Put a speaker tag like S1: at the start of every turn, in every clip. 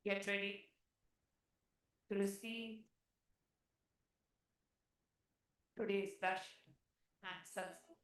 S1: Get ready to receive today's darshan and satsang.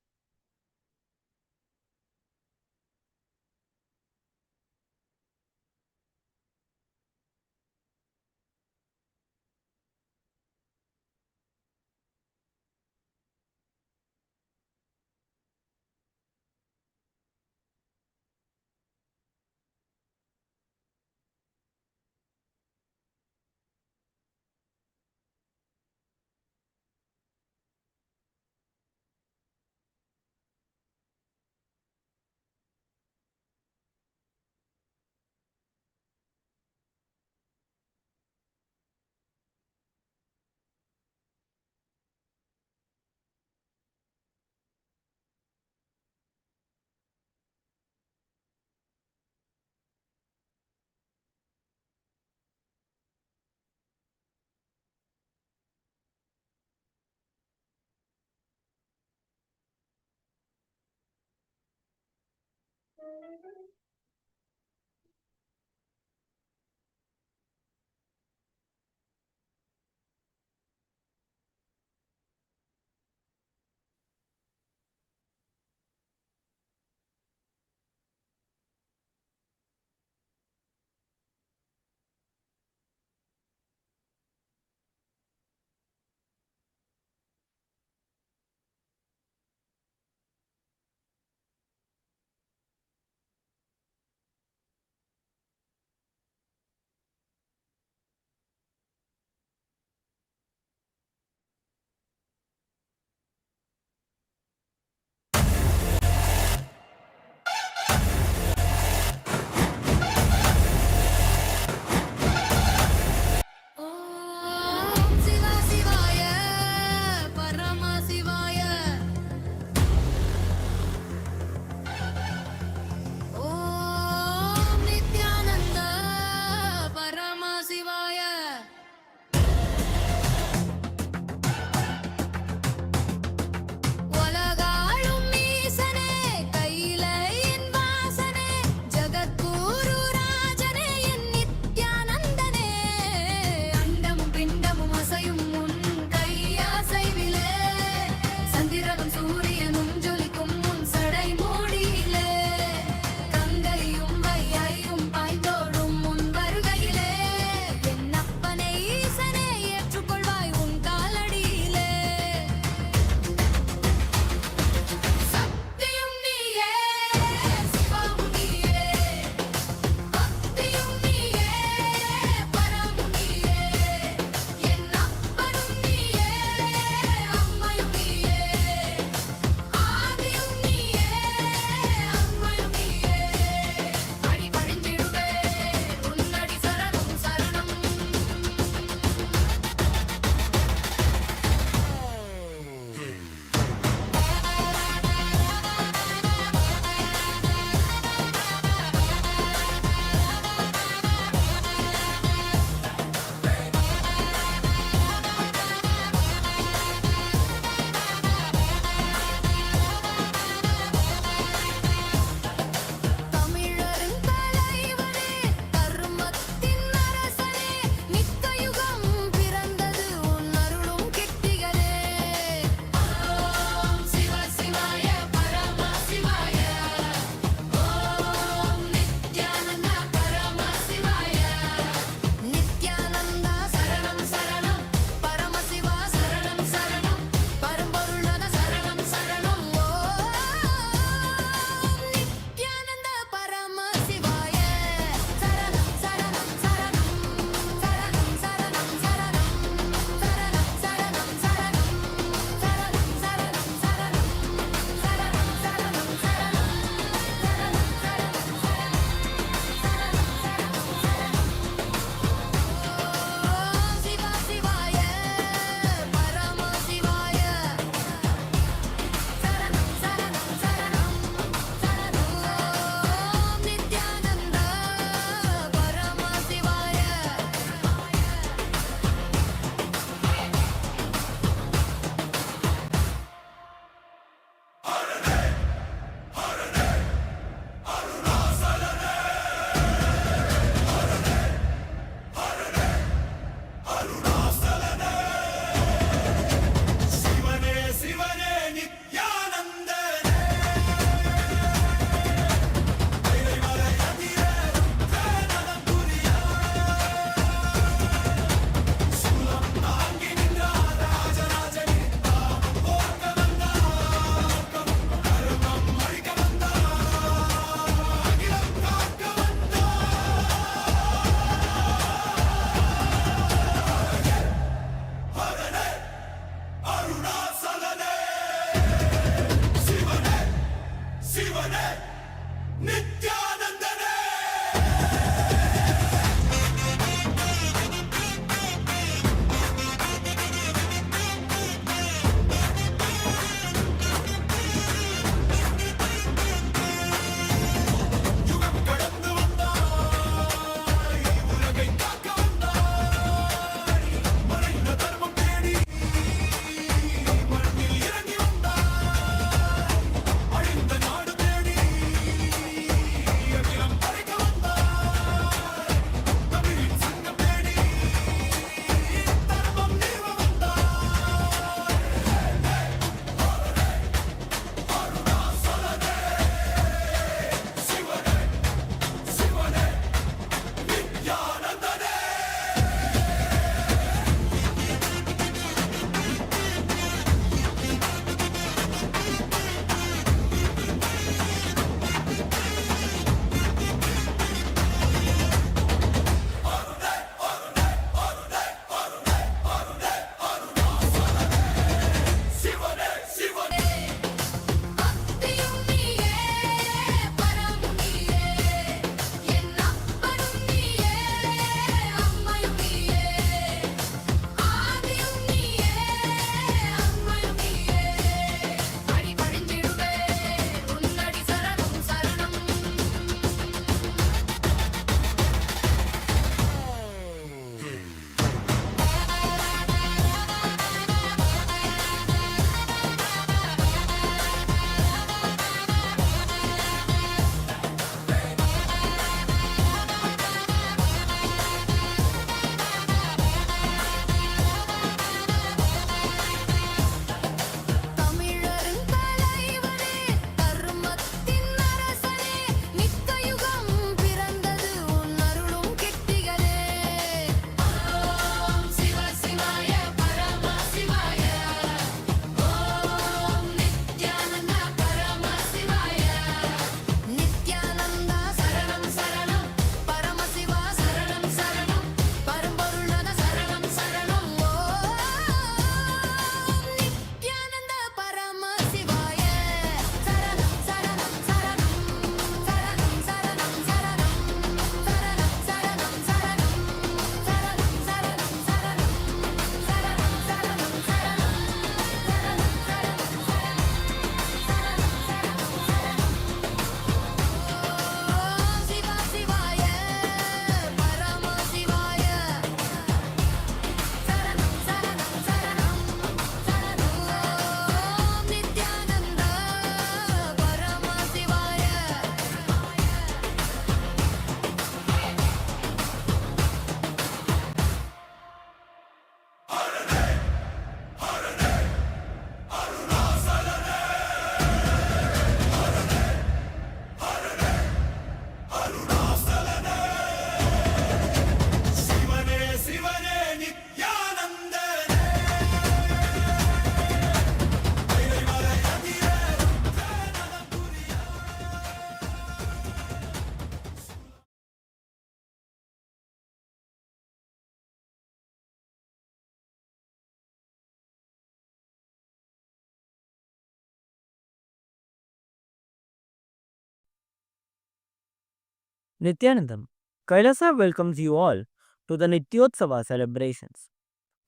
S2: Nithyanandam, Kailasa welcomes you all to the Nityotsava celebrations.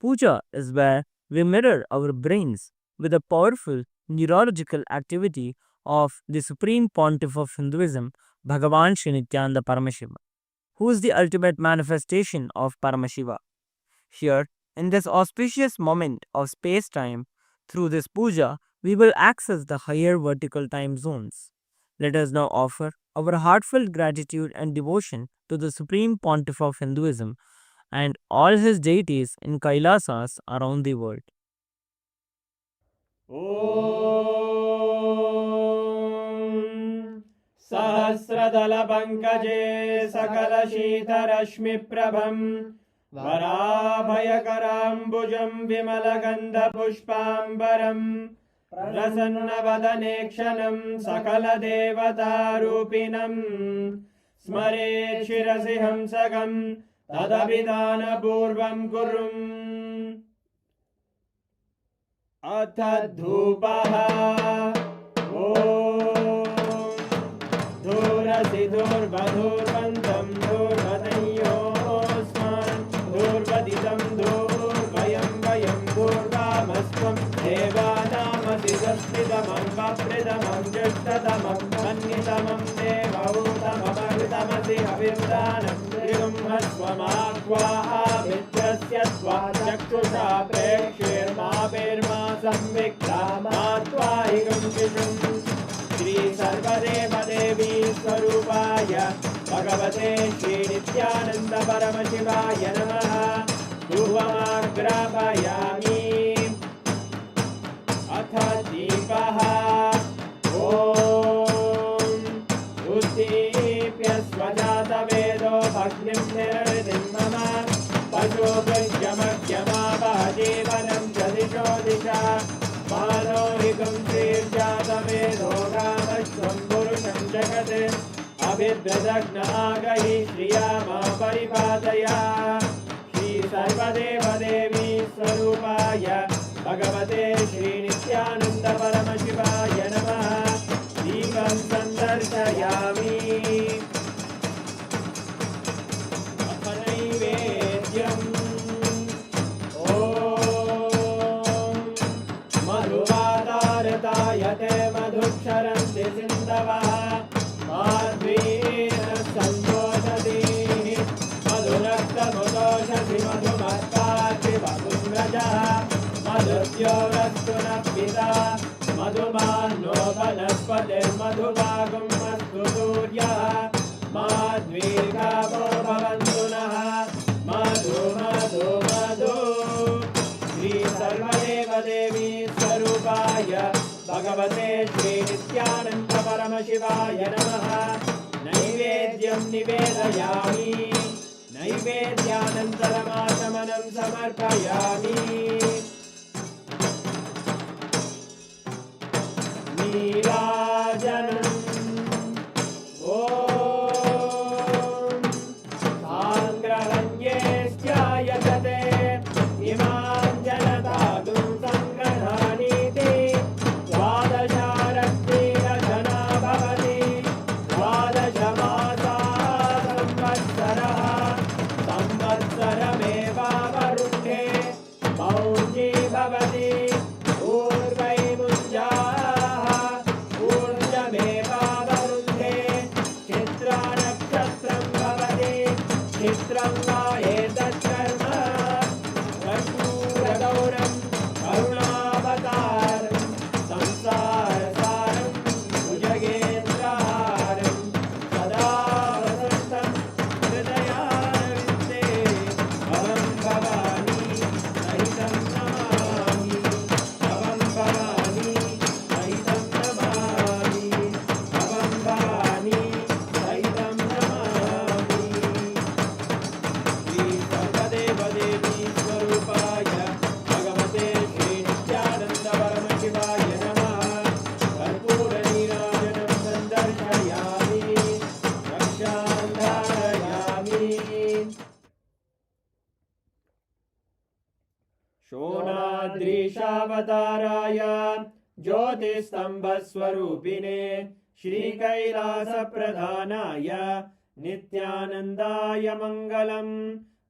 S2: Puja is where we mirror our brains with the powerful neurological activity of the Supreme Pontiff of Hinduism, Bhagavan Sri Nithyananda Paramashivam, who is the ultimate manifestation of Paramashiva. Here, in this auspicious moment of space time, through this puja, we will access the higher vertical time zones. Let us now offer our heartfelt gratitude and devotion to the Supreme Pontiff of Hinduism and all his deities in Kailasas around the world.
S3: ॐ सहस्रदलपङ्कजे सकलशीतरश्मिप्रभं वराभयकराम्बुजं विमलगन्धपुष्पाम्बरं प्रसन्नवदने क्षणं सकलदेवतारूपिणं स्मरेत् शिरसि हंसकं तदभिधानपूर्वं कुर्वम् अथ धूपः ॐ धूरसि धूर्वधूर्वन्तं धूर्वतयोस्मान् धूर्वदितं धूर्वयं वयं धूर्वामस्त्वं देवानामसि संस्थितमं वप्रतमं ज्येष्ठतमं मन्यतमं देवहूतममृतमसि हविर्दानं त्रिगुंहस्वमाह्वाः मित्रस्य त्वा चक्षुषा प्रेक्ष्येर्मा संविक्ता मात्वाहिगं शिशुम् श्री सर्वदेवदेवी स्वरूपाय भगवते श्री नित्यानन्द परमशिवाय नमः धूपमाग्रापयामि अथ दीपः ॐ उद्दीप्य स्वजातवेदो भग्निं निरृतिं मम पशुभुजमग्यमावह जीवनं च दिशो दिशा मानोहिकं श्रीर्जातवेदो गामश्वं पुरुषं जगत् अभिद्रदग्नागहि श्रिया मा परिपादया श्री सर्वदेवदेवी स्वरूपाय भगवते श्री नित्यानन्द परमशिवाय नमः दीपं सन्दर्शयामि अथ नैवेद्यम् ॐ मधुवातारतायते मधुक्षरन्ति सिन्धवः माध्वीन सन्तोषति मधुरक्तमुदोषसि मधुमत्पाति वसुम्रजः मधुद्योरस्तु नः पिता मधुमान्नो वनस्पतिर्मधुभागं अस्तु सूर्यः माध्वीर्गावो भवन्तु नः मधु मधु मधु श्री सर्वदेवदेवी स्वरूपाय भगवते श्री नित्यानन्द परमशिवाय नमः नैवेद्यं निवेदयामि नैवेद्यानन्तरमाचमनं समर्पयामि नीराजनम् ॐ साङ्ग्रहण्येष्ट्यायतते इमां जनतागुं सङ्ग्रहाणीति द्वादशारत्नीरजना भवति द्वादशमासाः संवत्सरः संवत्सरमेवावरुन्धे मौञ्जी भवति ऊर्वैमुञ्जाः ऊर्जमेवावरुन्धे चित्रानक्षत्रं भवति चित्रं वा एतत्कर्म कर्पूरगौरं करुणावतारं संसारसारं भुजगेन्द्रहारं सदा वसन्तं हृदयारविन्दे भवं भवानी सहितं नमामि भवं भवानी सहितं नमामि भवं भवानी सहितं नमामि श्री सर्वदेवदेवी स्वरूपाय भगवते श्री नित्यानन्द परमशिवाय नमः कर्पूरनीराजनं सन्दर्शयामि रक्षां धारयामि शोणाद्रीशावताराय ज्योतिस्तम्भस्वरूपिणे श्रीकैलासप्रधानाय नित्यानन्दाय मङ्गलम्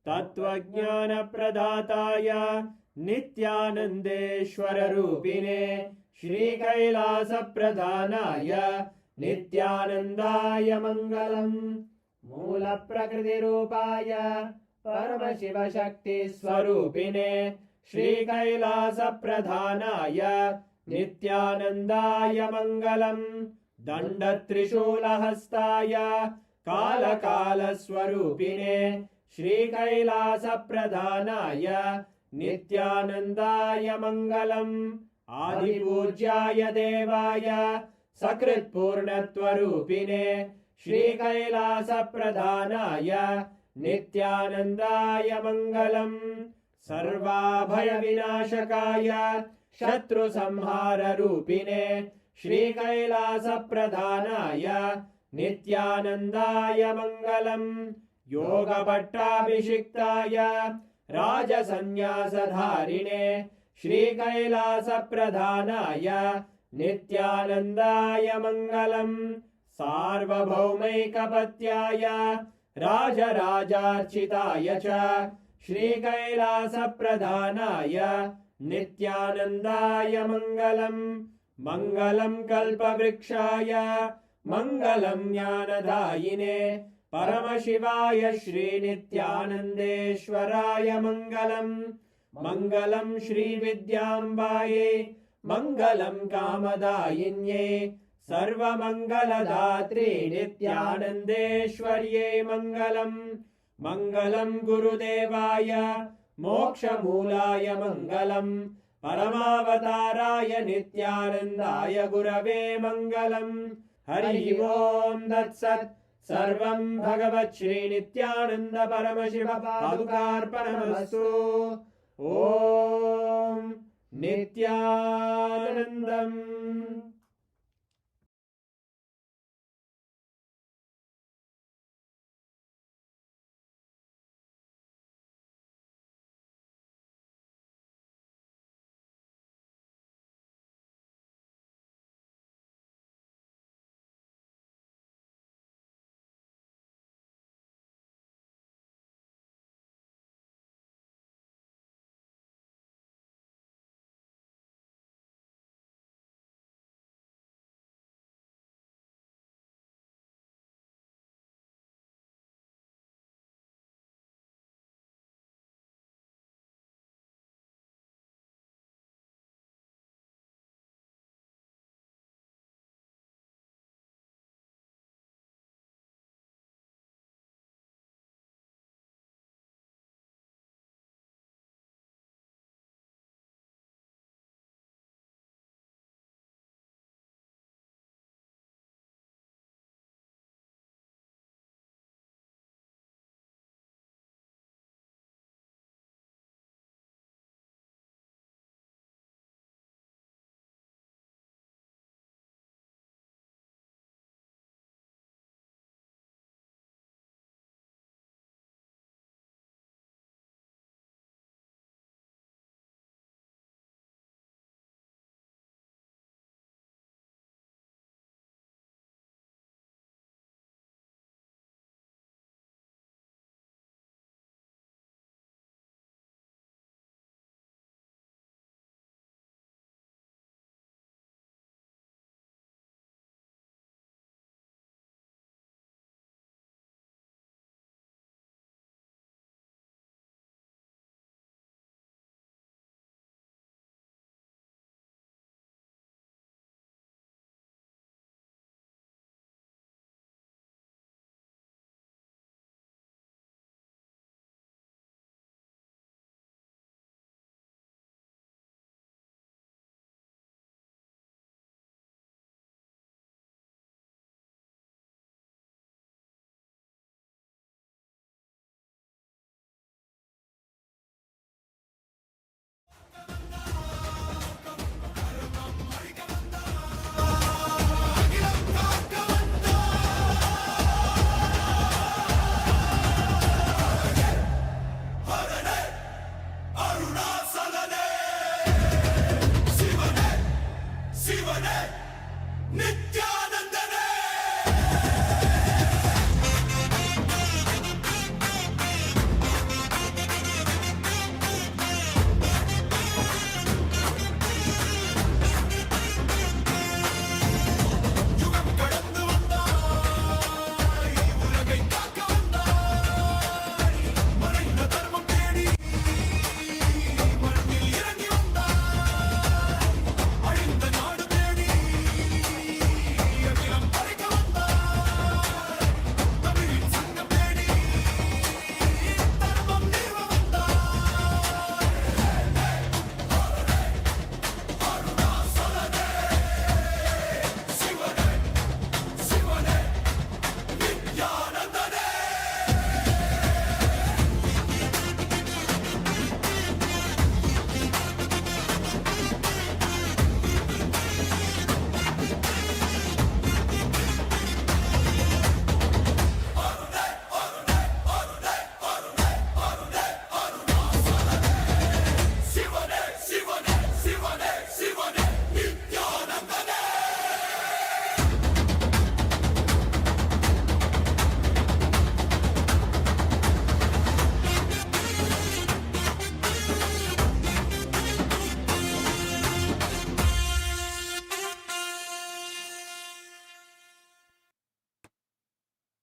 S3: तत्त्वज्ञानप्रदाताय नित्यानन्देश्वररूपिणे श्रीकैलासप्रधानाय नित्यानन्दाय मङ्गलम् मूलप्रकृतिरूपाय परमशिवशक्तिस्वरूपिणे श्रीकैलासप्रधानाय नित्यानन्दाय मङ्गलम् दण्डत्रिशूलहस्ताय कालकालस्वरूपिणे श्रीकैलासप्रधानाय नित्यानन्दाय मङ्गलम् आदिपूज्याय देवाय सकृत्पूर्णत्वरूपिणे श्रीकैलासप्रधानाय नित्यानन्दाय मङ्गलम् सर्वाभयविनाशकाय शत्रुसंहाररूपिणे श्रीकैलासप्रधानाय नित्यानन्दाय मङ्गलम् योगपट्टाभिषिक्ताय राजसन्न्यासधारिणे श्रीकैलासप्रधानाय नित्यानन्दाय मङ्गलम् सार्वभौमैकपत्याय राजराजार्चिताय च श्रीकैलासप्रधानाय नित्यानन्दाय मङ्गलम् मङ्गलम् कल्पवृक्षाय मङ्गलम् ज्ञानदायिने परमशिवाय श्रीनित्यानन्देश्वराय मङ्गलम् मङ्गलम् श्रीविद्याम्बायै मङ्गलम् कामदायिन्यै सर्वमङ्गलदात्रे नित्यानन्देश्वर्यै मङ्गलम् मङ्गलम् गुरुदेवाय मोक्षमूलाय मङ्गलम् परमावताराय नित्यानन्दाय गुरवे मङ्गलम् हरि ओम् तत्सत् सर्वम् भगवत् श्रीनित्यानन्द परमशिव पादुकार्पणमस्तु ॐ नित्यानन्दम्।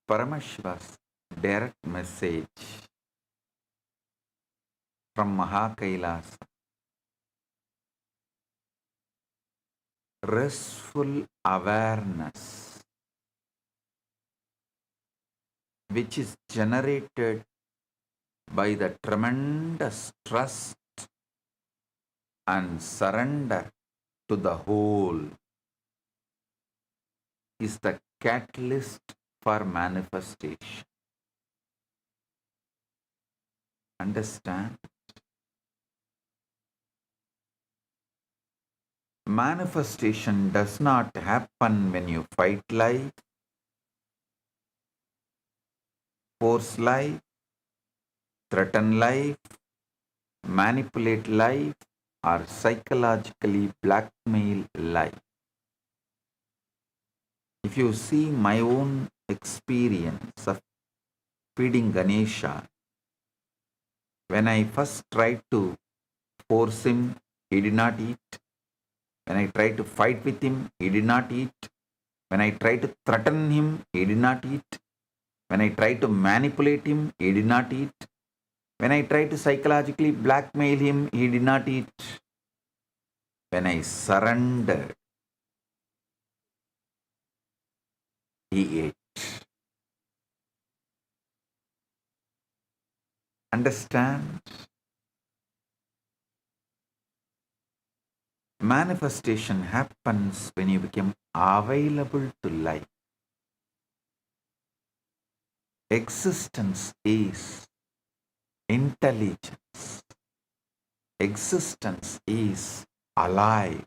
S4: Paramashiva's direct message from Kailasa. Restful awareness, which is generated by the tremendous trust and surrender to the whole, is the catalyst for manifestation. Understand? Manifestation does not happen when you fight life, force life, threaten life, manipulate life, or psychologically blackmail life. If you see my own experience of feeding Ganesha, when I first tried to force him, he did not eat. When I tried to fight with him, he did not eat. When I tried to threaten him, he did not eat. When I tried to manipulate him, he did not eat. When I tried to psychologically blackmail him, he did not eat. When I surrendered, he ate. Understand? Manifestation happens when you become available to life. Existence is intelligence. Existence is alive.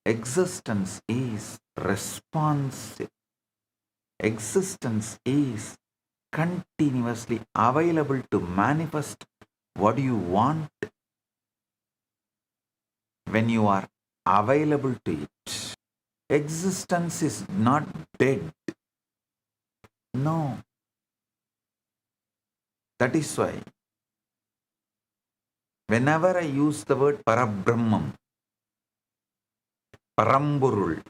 S4: Existence is responsive. Existence is continuously available to manifest what you want when you are available to it. Existence is not dead. No. That is why whenever I use the word Parabrahmam, Paramburul,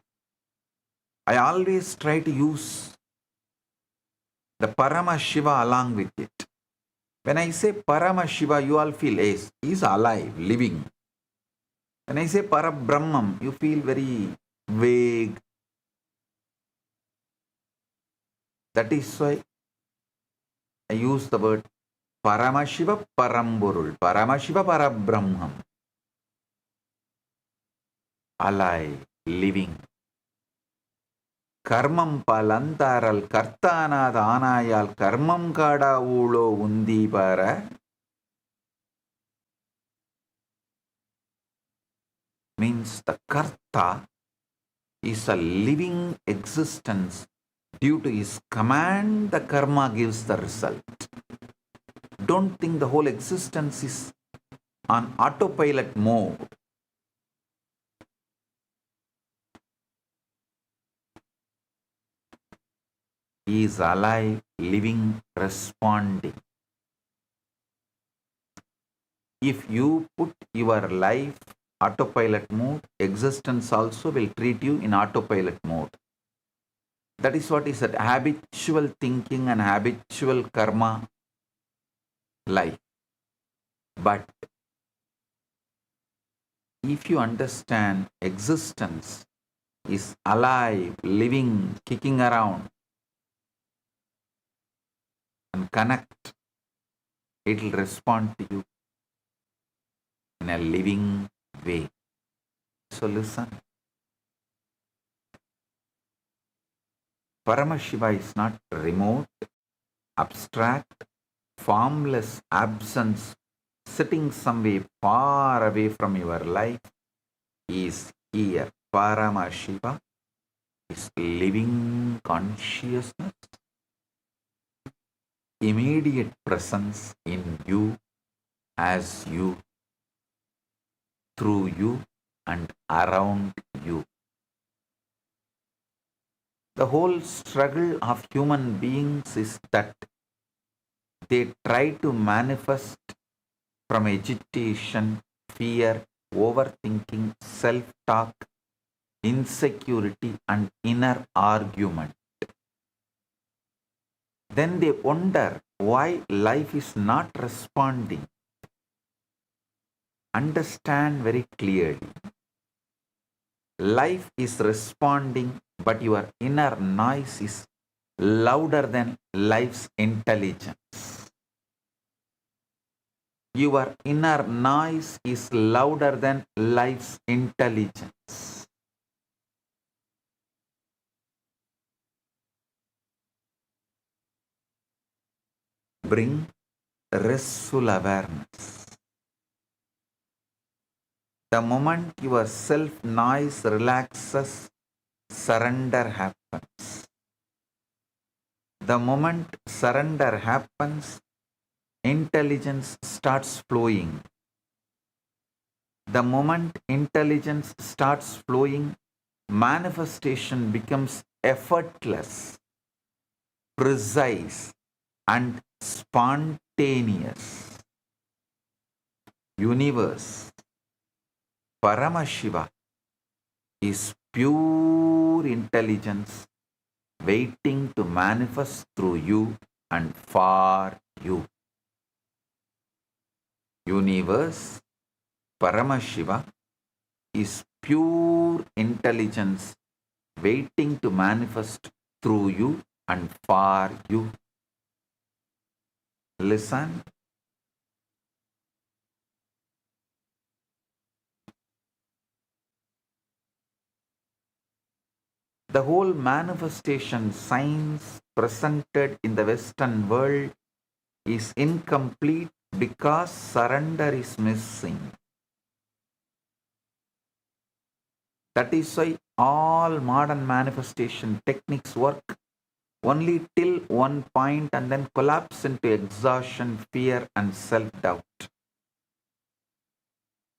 S4: I always try to use the Paramashiva along with it. When I say Paramashiva, you all feel, yes, he is alive, living. When I say Parabrahmam, you feel very vague. That is why I use the word Paramashiva Paramburul, Paramashiva Parabrahmam. Alive, living. Karmam palantaral kartana dhanayal karmam kada ulo undi para means the karta is a living existence. Due to his command, the karma gives the result. Don't think the whole existence is on autopilot mode. He is alive, living, responding. If you put your life autopilot mode, existence also will treat you in autopilot mode. That is what is that habitual thinking and habitual karma life. But if you understand existence is alive, living, kicking around and connect, it will respond to you in a living way. So listen. Paramashiva is not remote, abstract, formless absence sitting somewhere far away from your life. He is here. Paramashiva is living consciousness, immediate presence in you, as you, through you, and around you. The whole struggle of human beings is that they try to manifest from agitation, fear, overthinking, self-talk, insecurity, and inner argument. then they wonder why life is not responding. Understand very clearly. Life is responding, but your inner noise is louder than life's intelligence. Your inner noise is louder than life's intelligence. Bring restful awareness. The moment your self-noise relaxes, surrender happens. The moment surrender happens, intelligence starts flowing. The moment intelligence starts flowing, manifestation becomes effortless, precise, and spontaneous. Universe, Paramashiva, is pure intelligence waiting to manifest through you and for you. Universe, Paramashiva, is pure intelligence waiting to manifest through you and for you. Listen. The whole manifestation science presented in the Western world is incomplete because surrender is missing. That is why all modern manifestation techniques work only till one point and then collapse into exhaustion, fear, and self-doubt.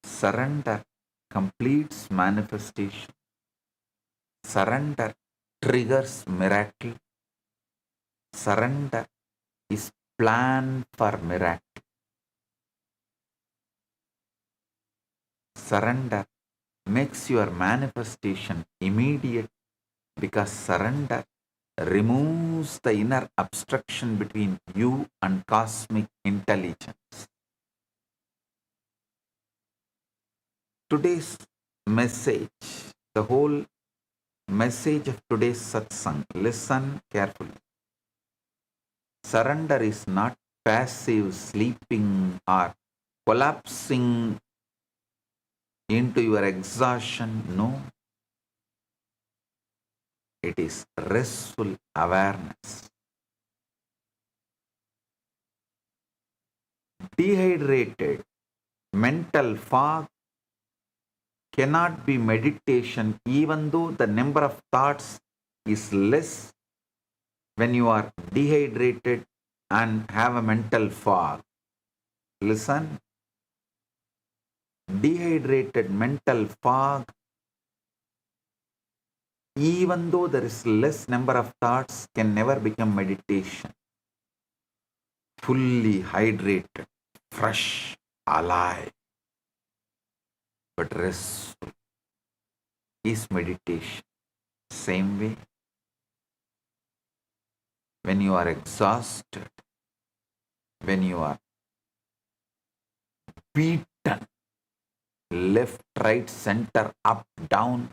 S4: Surrender completes manifestation. Surrender triggers miracle. Surrender is plan for miracle. Surrender makes your manifestation immediate because surrender removes the inner obstruction between you and cosmic intelligence. Today's message, the whole message of today's satsang, listen carefully. Surrender is not passive sleeping or collapsing into your exhaustion. No. It is restful awareness. Dehydrated mental fog cannot be meditation even though the number of thoughts is less when you are dehydrated and have a mental fog. Listen. Dehydrated mental fog, even though there is less number of thoughts, can never become meditation. Fully hydrated, fresh, alive, but restful is meditation. Same way, when you are exhausted, when you are beaten, left, right, center, up, down,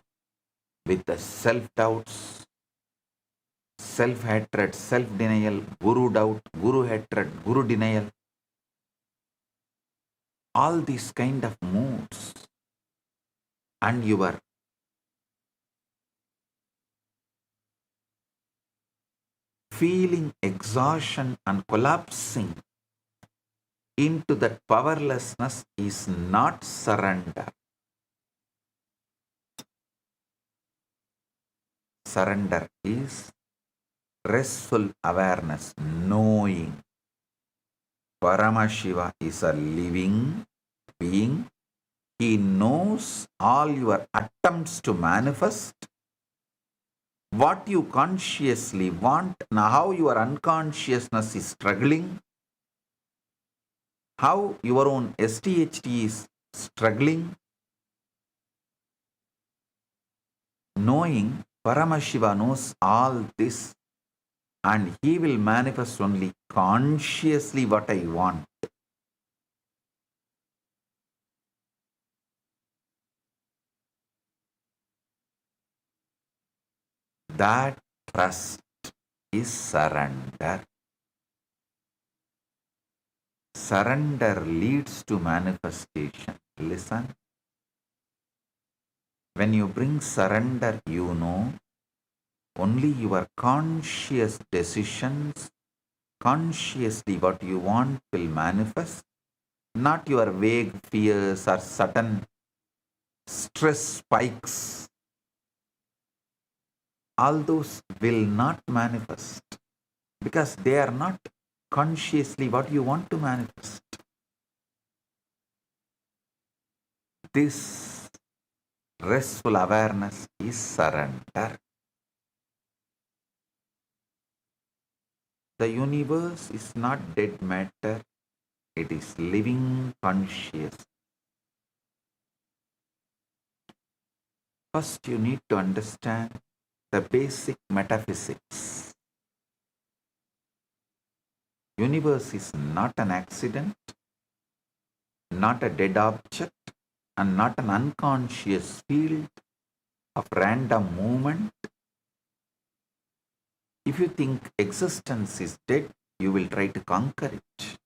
S4: with the self-doubts, self-hatred, self-denial, guru doubt, guru hatred, guru denial, all these kind of moods, and you are feeling exhaustion and collapsing into that powerlessness is not surrender. Surrender is restful awareness, knowing Paramashiva is a living being. He knows all your attempts to manifest, what you consciously want, and how your unconsciousness is struggling, how your own STHT is struggling. Knowing Paramashiva knows all this, and he will manifest only consciously what I want. That trust is surrender. Surrender leads to manifestation. Listen. When you bring surrender, you know only your conscious decisions, consciously what you want will manifest, not your vague fears or sudden stress spikes. All those will not manifest because they are not consciously what you want to manifest. This restful awareness is surrender. The universe is not dead matter, it is living conscious. First, you need to understand the basic metaphysics. Universe is not an accident, not a dead object, and not an unconscious field of random movement. If you think existence is dead, you will try to conquer it.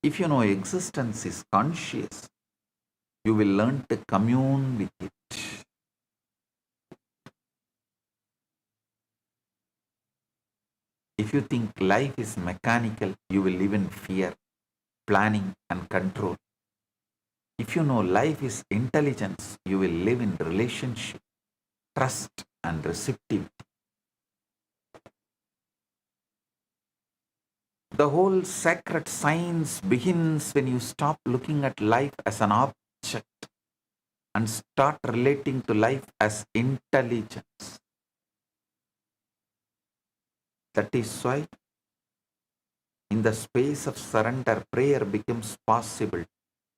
S4: If you know existence is conscious, you will learn to commune with it. If you think life is mechanical, you will live in fear, planning, and control. If you know life is intelligence, you will live in relationship, trust, and receptivity. The whole sacred science begins when you stop looking at life as an object and start relating to life as intelligence. That is why in the space of surrender, prayer becomes possible,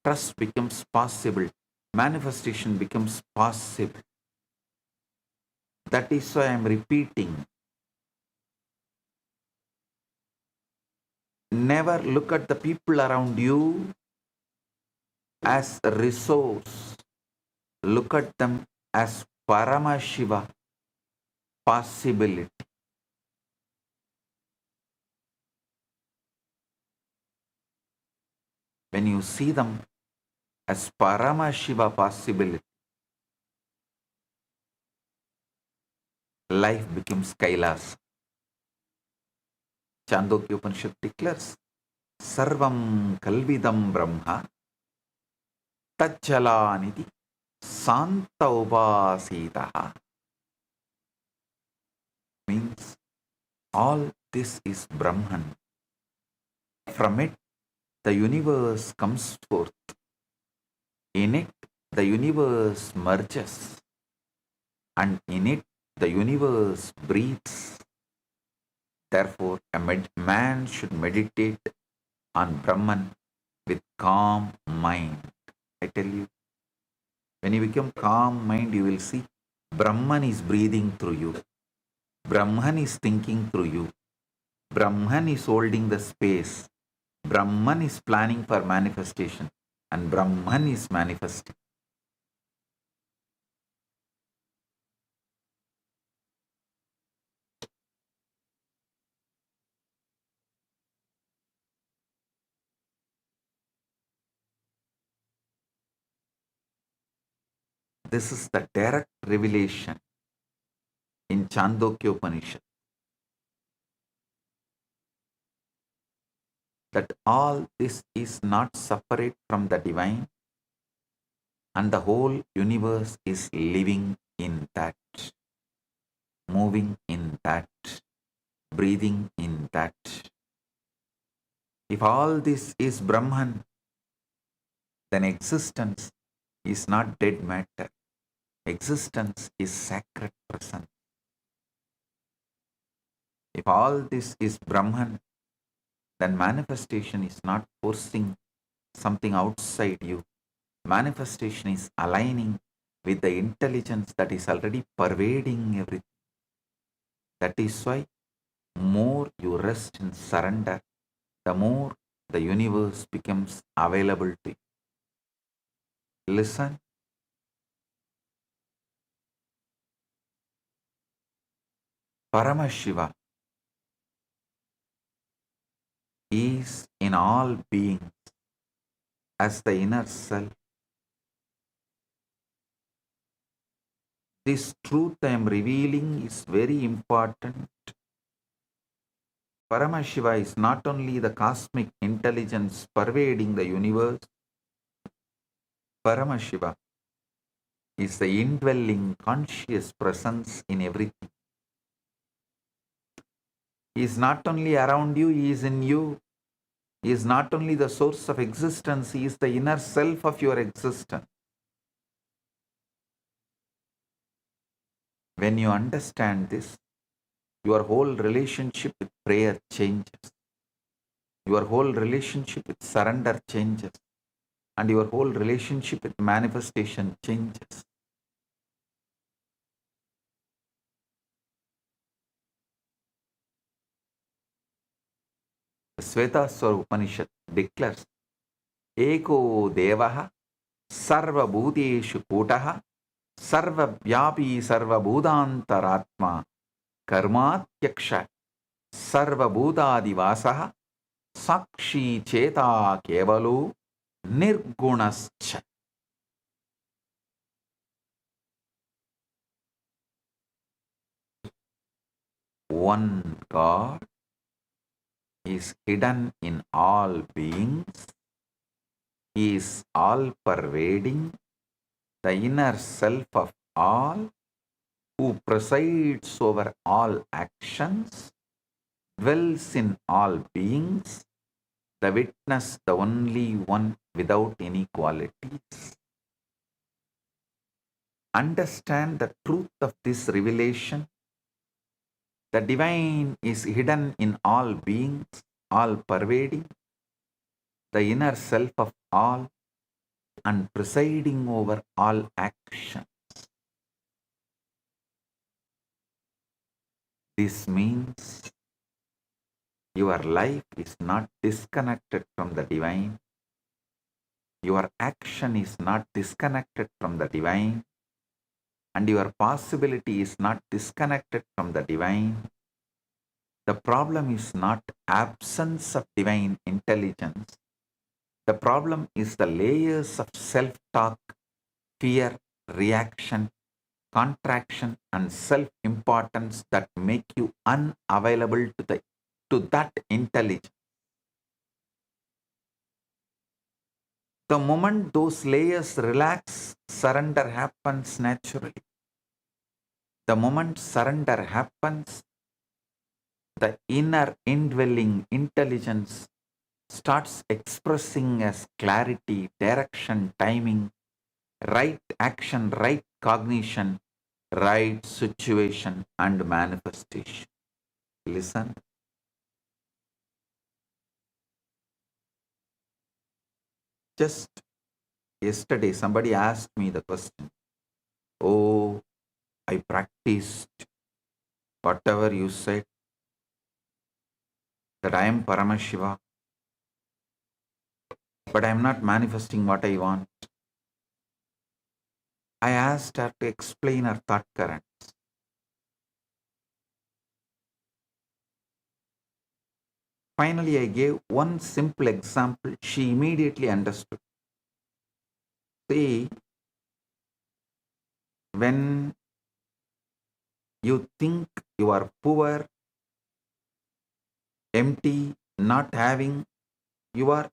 S4: trust becomes possible, manifestation becomes possible. That is why I am repeating. Never look at the people around you as a resource. Look at them as Paramashiva, possibility. When you see them as Paramashiva possibility, life becomes Kailasa. Chandogya Upanishad declares, Sarvam Kalvidam Brahma Tacchalaniti Santa Upasitaha. Means all this is Brahman. From it, the universe comes forth. In it, the universe merges. And in it, the universe breathes. Therefore, a man should meditate on Brahman with calm mind. I tell you, when you become calm mind, you will see Brahman is breathing through you. Brahman is thinking through you. Brahman is holding the space. Brahman is planning for manifestation. And Brahman is manifesting. This is the direct revelation in Chandogya Upanishad. That all this is not separate from the divine and the whole universe is living in that, moving in that, breathing in that. If all this is Brahman, then existence is not dead matter. Existence is sacred presence. If all this is Brahman, then manifestation is not forcing something outside you. Manifestation is aligning with the intelligence that is already pervading everything. That is why more you rest in surrender, the more the universe becomes available to you. Listen. Paramashiva is in all beings as the inner self. This truth I am revealing is very important. Paramashiva is not only the cosmic intelligence pervading the universe, Paramashiva is the indwelling conscious presence in everything. He is not only around you, He is in you. He is not only the source of existence, He is the inner self of your existence. When you understand this, your whole relationship with prayer changes. Your whole relationship with surrender changes. And your whole relationship with manifestation changes. The Svetaswara Upanishad declares, Eko Devaha Sarva Bhuteshu Kutaha Sarva Vyapi Sarva Bhudantaratma Karmatyaksha Sarva Bhutadivasaha Sakshi Cheta Kevalu Nirgunascha. One God is hidden in all beings. He is all-pervading, the inner self of all, who presides over all actions, dwells in all beings, the witness, the only one without any qualities. Understand the truth of this revelation. The divine is hidden in all beings, all-pervading, the inner self of all, and presiding over all action. This means your life is not disconnected from the divine. Your action is not disconnected from the divine. And your possibility is not disconnected from the divine. The problem is not absence of divine intelligence. The problem is the layers of self-talk, fear, reaction, contraction, and self-importance that make you unavailable to that intelligence. The moment those layers relax, surrender happens naturally. The moment surrender happens, the inner indwelling intelligence starts expressing as clarity, direction, timing, right action, right cognition, right situation, and manifestation. Listen. Just yesterday, somebody asked me the question, oh, I practiced whatever you said, that I am Paramashiva, but I am not manifesting what I want. I asked her to explain her thought currents. Finally, I gave one simple example. She immediately understood. See, when you think you are poor, empty, not having, you are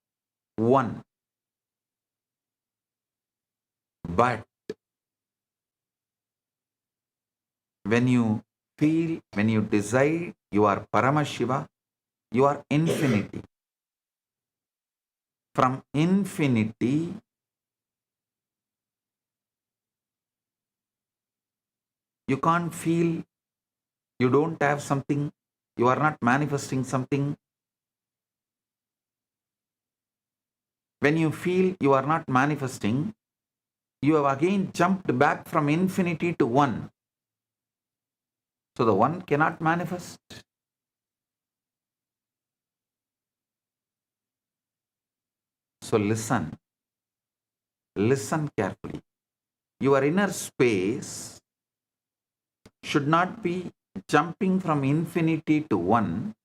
S4: one. But when you feel, when you decide you are Paramashiva, you are infinity. From infinity, you can't feel you don't have something, you are not manifesting something. When you feel you are not manifesting, you have again jumped back from infinity to one. So the one cannot manifest. So listen carefully. Your inner space should not be jumping from infinity to one.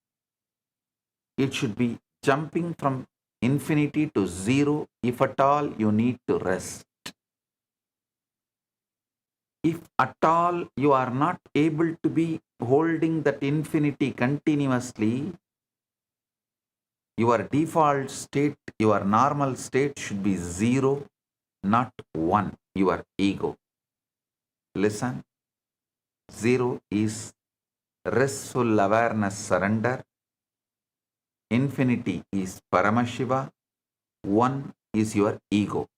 S4: It should be jumping from infinity to zero if at all you need to rest. If at all you are not able to be holding that infinity continuously, your default state, your normal state should be zero, not one, your ego. Listen, zero is restful awareness surrender. Infinity is Paramashiva. One is your ego.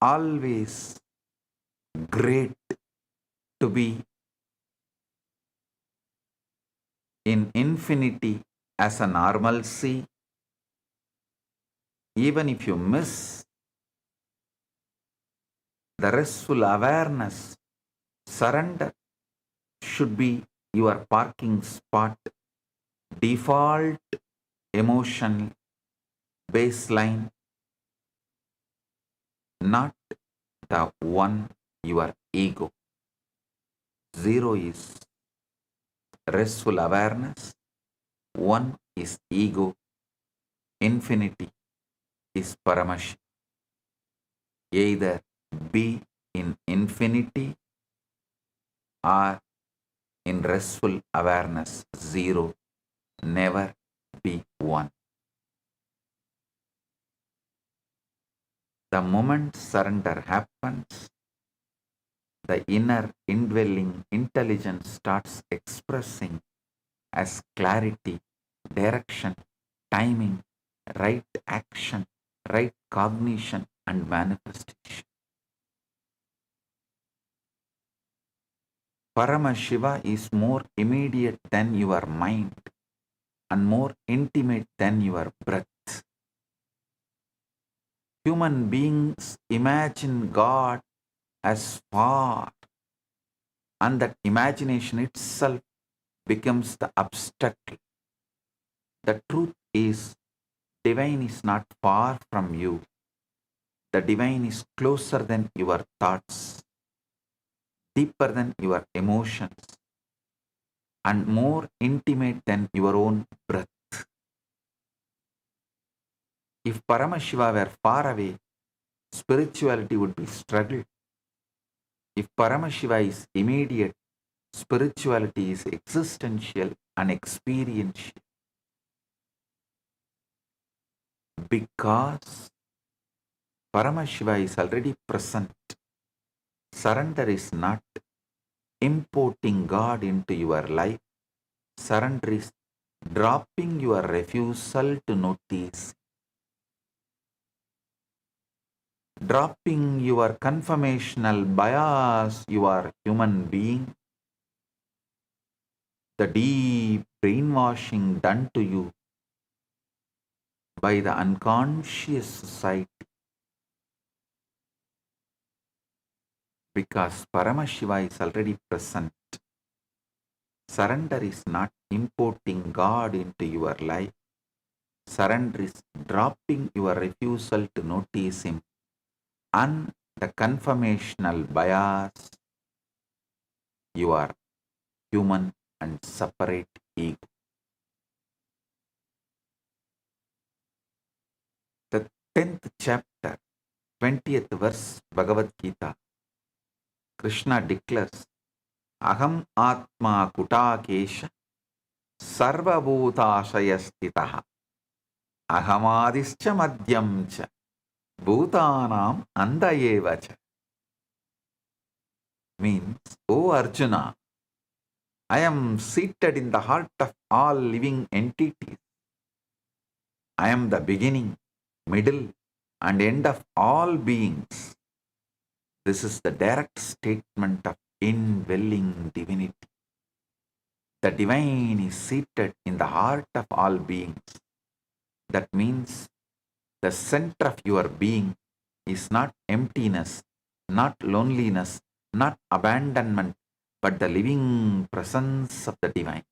S4: Always great to be in infinity as a normalcy. Even if you miss the restful awareness, surrender should be your parking spot, default emotional baseline, not the one, your ego. Zero is restful awareness, one is ego, infinity is Paramashivam. Either be in infinity or in restful awareness, zero, never be one. The moment surrender happens, the inner indwelling intelligence starts expressing as clarity, direction, timing, right action, right cognition and manifestation. Paramashiva is more immediate than your mind and more intimate than your breath. Human beings imagine God as far, and that imagination itself becomes the abstract. The truth is, divine is not far from you. The divine is closer than your thoughts, deeper than your emotions, and more intimate than your own breath. If Paramashiva were far away, spirituality would be struggle. If Paramashiva is immediate, spirituality is existential and experiential. Because Paramashiva is already present, surrender is not importing God into your life. Surrender is dropping your refusal to notice, dropping your conformational bias, you are human being, the deep brainwashing done to you by the unconscious society. Because Paramashiva is already present. Surrender is not importing God into your life. Surrender is dropping your refusal to notice Him and the conformational bias. You are human and separate ego. The 10th chapter, 20th verse, Bhagavad Gita, Krishna declares, Aham Atma Kutakesha Sarva Bhutashaya Stitaha Ahamadischa Madhyam Cha Bhutanam Andayeva Cha. Means, O Arjuna, I am seated in the heart of all living entities. I am the beginning, middle, and end of all beings. This is the direct statement of indwelling divinity. The divine is seated in the heart of all beings. That means the center of your being is not emptiness, not loneliness, not abandonment, but the living presence of the divine.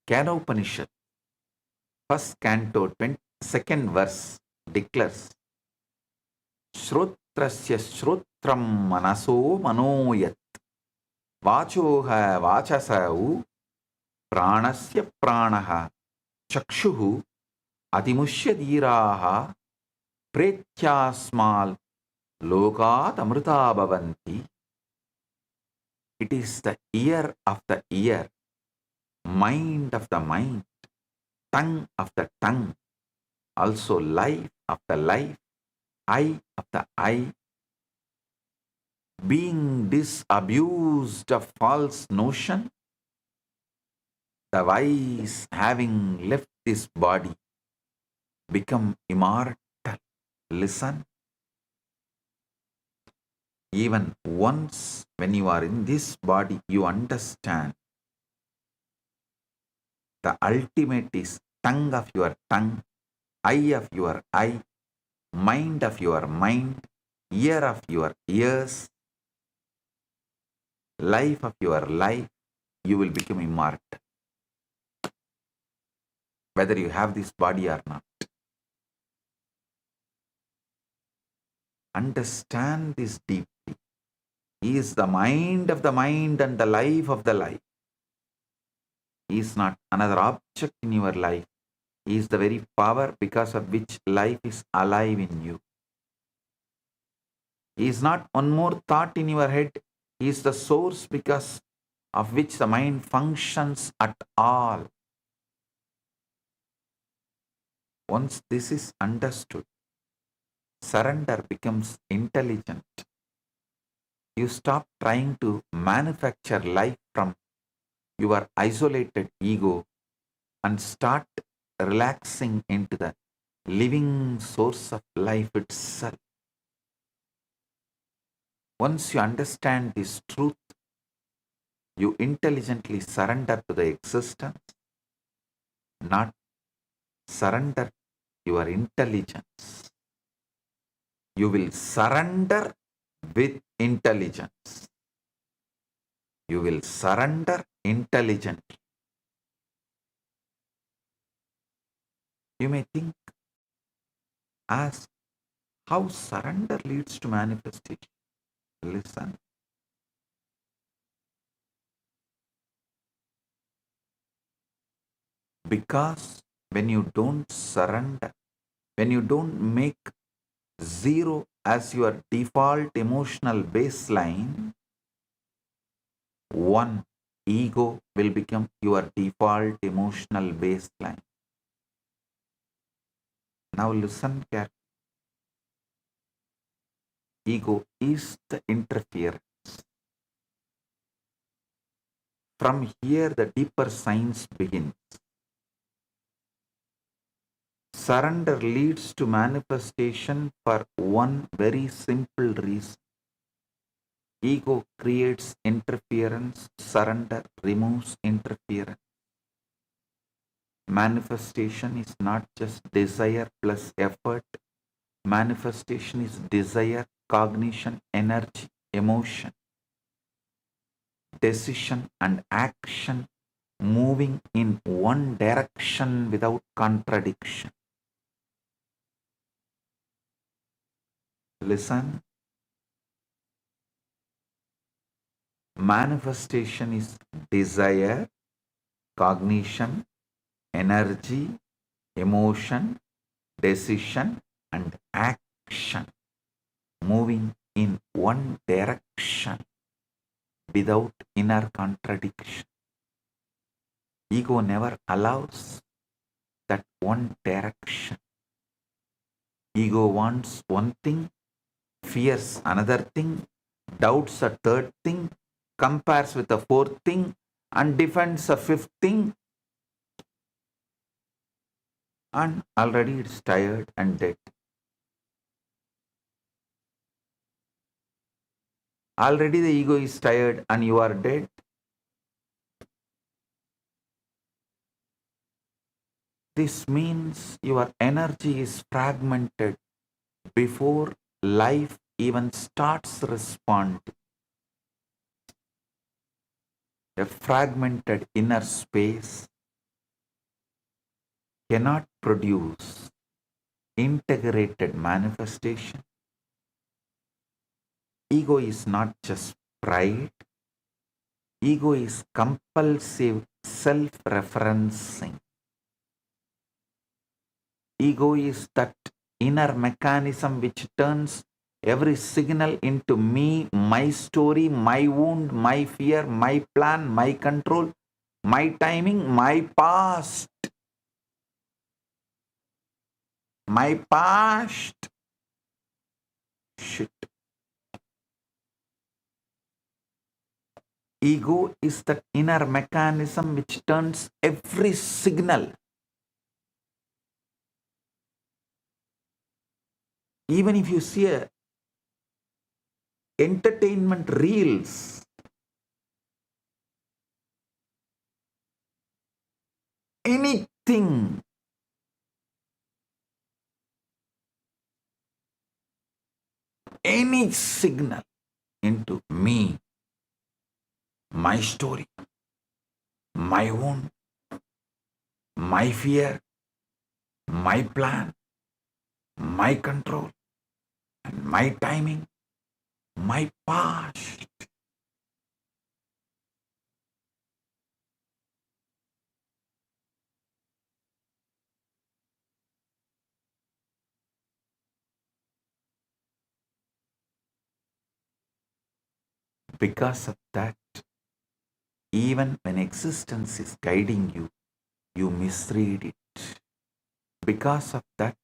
S4: Upanishad, first canto, 22nd verse declares, Shrotrasya shrotram manaso manoyat vachoha vachasau pranasya pranaha chakshuhu adimushya dhiraha pretyasmal lokat amrita bhavanti. It is the ear of the ear, mind of the mind, tongue of the tongue, also life of the life, eye of the eye, being disabused of false notion, the wise having left this body become immortal. Listen, even once when you are in this body, you understand the ultimate is tongue of your tongue, eye of your eye, mind of your mind, ear of your ears, life of your life, you will become immortal. Whether you have this body or not. Understand this deeply. He is the mind of the mind and the life of the life. He is not another object in your life. He is the very power because of which life is alive in you. He is not one more thought in your head. He is the source because of which the mind functions at all. Once this is understood, surrender becomes intelligent. You stop trying to manufacture life from your isolated ego and start relaxing into the living source of life itself. Once you understand this truth, you intelligently surrender to the existence, not surrender your intelligence. You will surrender with intelligence. You will surrender intelligently. You may think, ask, how surrender leads to manifestation? Listen. Because when you don't surrender, when you don't make zero as your default emotional baseline, one, ego will become your default emotional baseline. Now listen carefully. Ego is the interference. From here the deeper science begins. Surrender leads to manifestation for one very simple reason. Ego creates interference, surrender removes interference. Manifestation is not just desire plus effort. Manifestation is desire, cognition, energy, emotion, decision and action moving in one direction without contradiction. Listen. Manifestation is desire, cognition, energy, emotion, decision and action moving in one direction without inner contradiction. Ego never allows that one direction. Ego wants one thing, fears another thing, doubts a third thing, compares with a fourth thing, and defends a fifth thing, and already it's tired and dead. Already the ego is tired and you are dead. This means your energy is fragmented before life even starts responding. A fragmented inner space cannot produce integrated manifestation. Ego is not just pride. Ego is compulsive self-referencing. Ego is that inner mechanism which turns every signal into me, my story, my wound, my fear, my plan, my control, my timing, my past. My past. Shit. Ego is that inner mechanism which turns every signal. Even if you see a entertainment reels, anything, any signal into me, my story, my wound, my fear, my plan, my control, and my timing, my past. Because of that, even when existence is guiding you, you misread it. Because of that,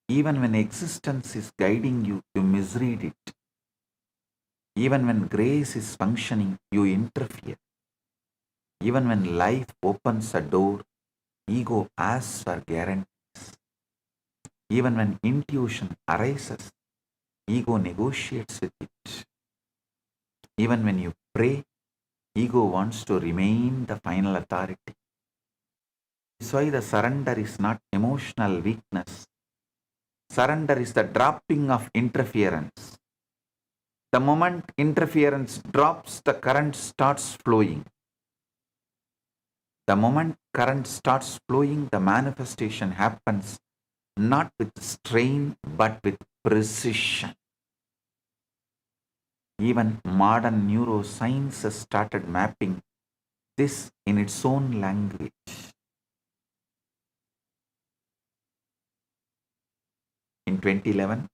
S4: even when existence is guiding you, you misread it. Even when grace is functioning, you interfere. Even when life opens a door, ego asks for guarantees. Even when intuition arises, ego negotiates with it. Even when you pray, ego wants to remain the final authority. That's why the surrender is not emotional weakness. Surrender is the dropping of interference. The moment interference drops, the current starts flowing. The moment current starts flowing, the manifestation happens not with strain but with precision. Even modern neuroscience has started mapping this in its own language. In 2011,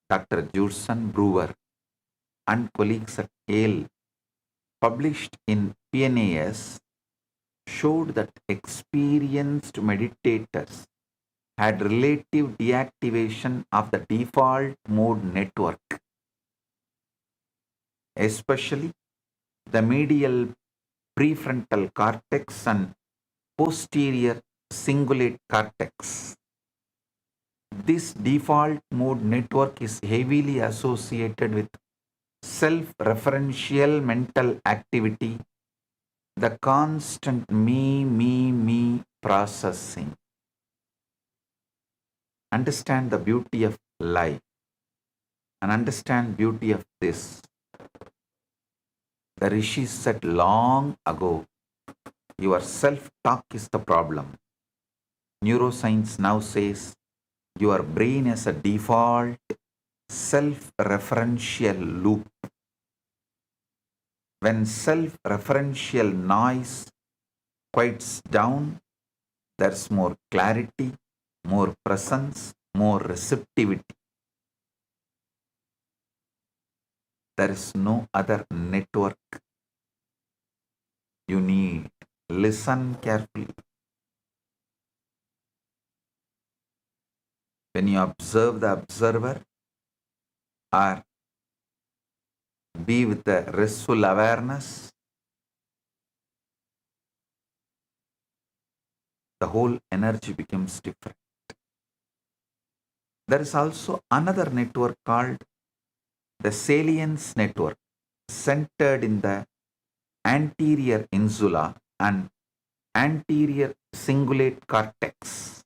S4: Dr. Judson Brewer and colleagues at Yale published in PNAS showed that experienced meditators had relative deactivation of the default mode network, especially the medial prefrontal cortex and posterior cingulate cortex. This default mode network is heavily associated with self-referential mental activity, the constant me processing. Understand the beauty of life and understand beauty of this. The rishis said long ago, your self-talk is the problem. Neuroscience now says your brain is a default self-referential loop. When self-referential noise quiets down, there's more clarity, more presence, more receptivity. There is no other network you need. Listen carefully. When you observe the observer or be with the restful awareness, the whole energy becomes different. There is also another network called the salience network, centered in the anterior insula and anterior cingulate cortex,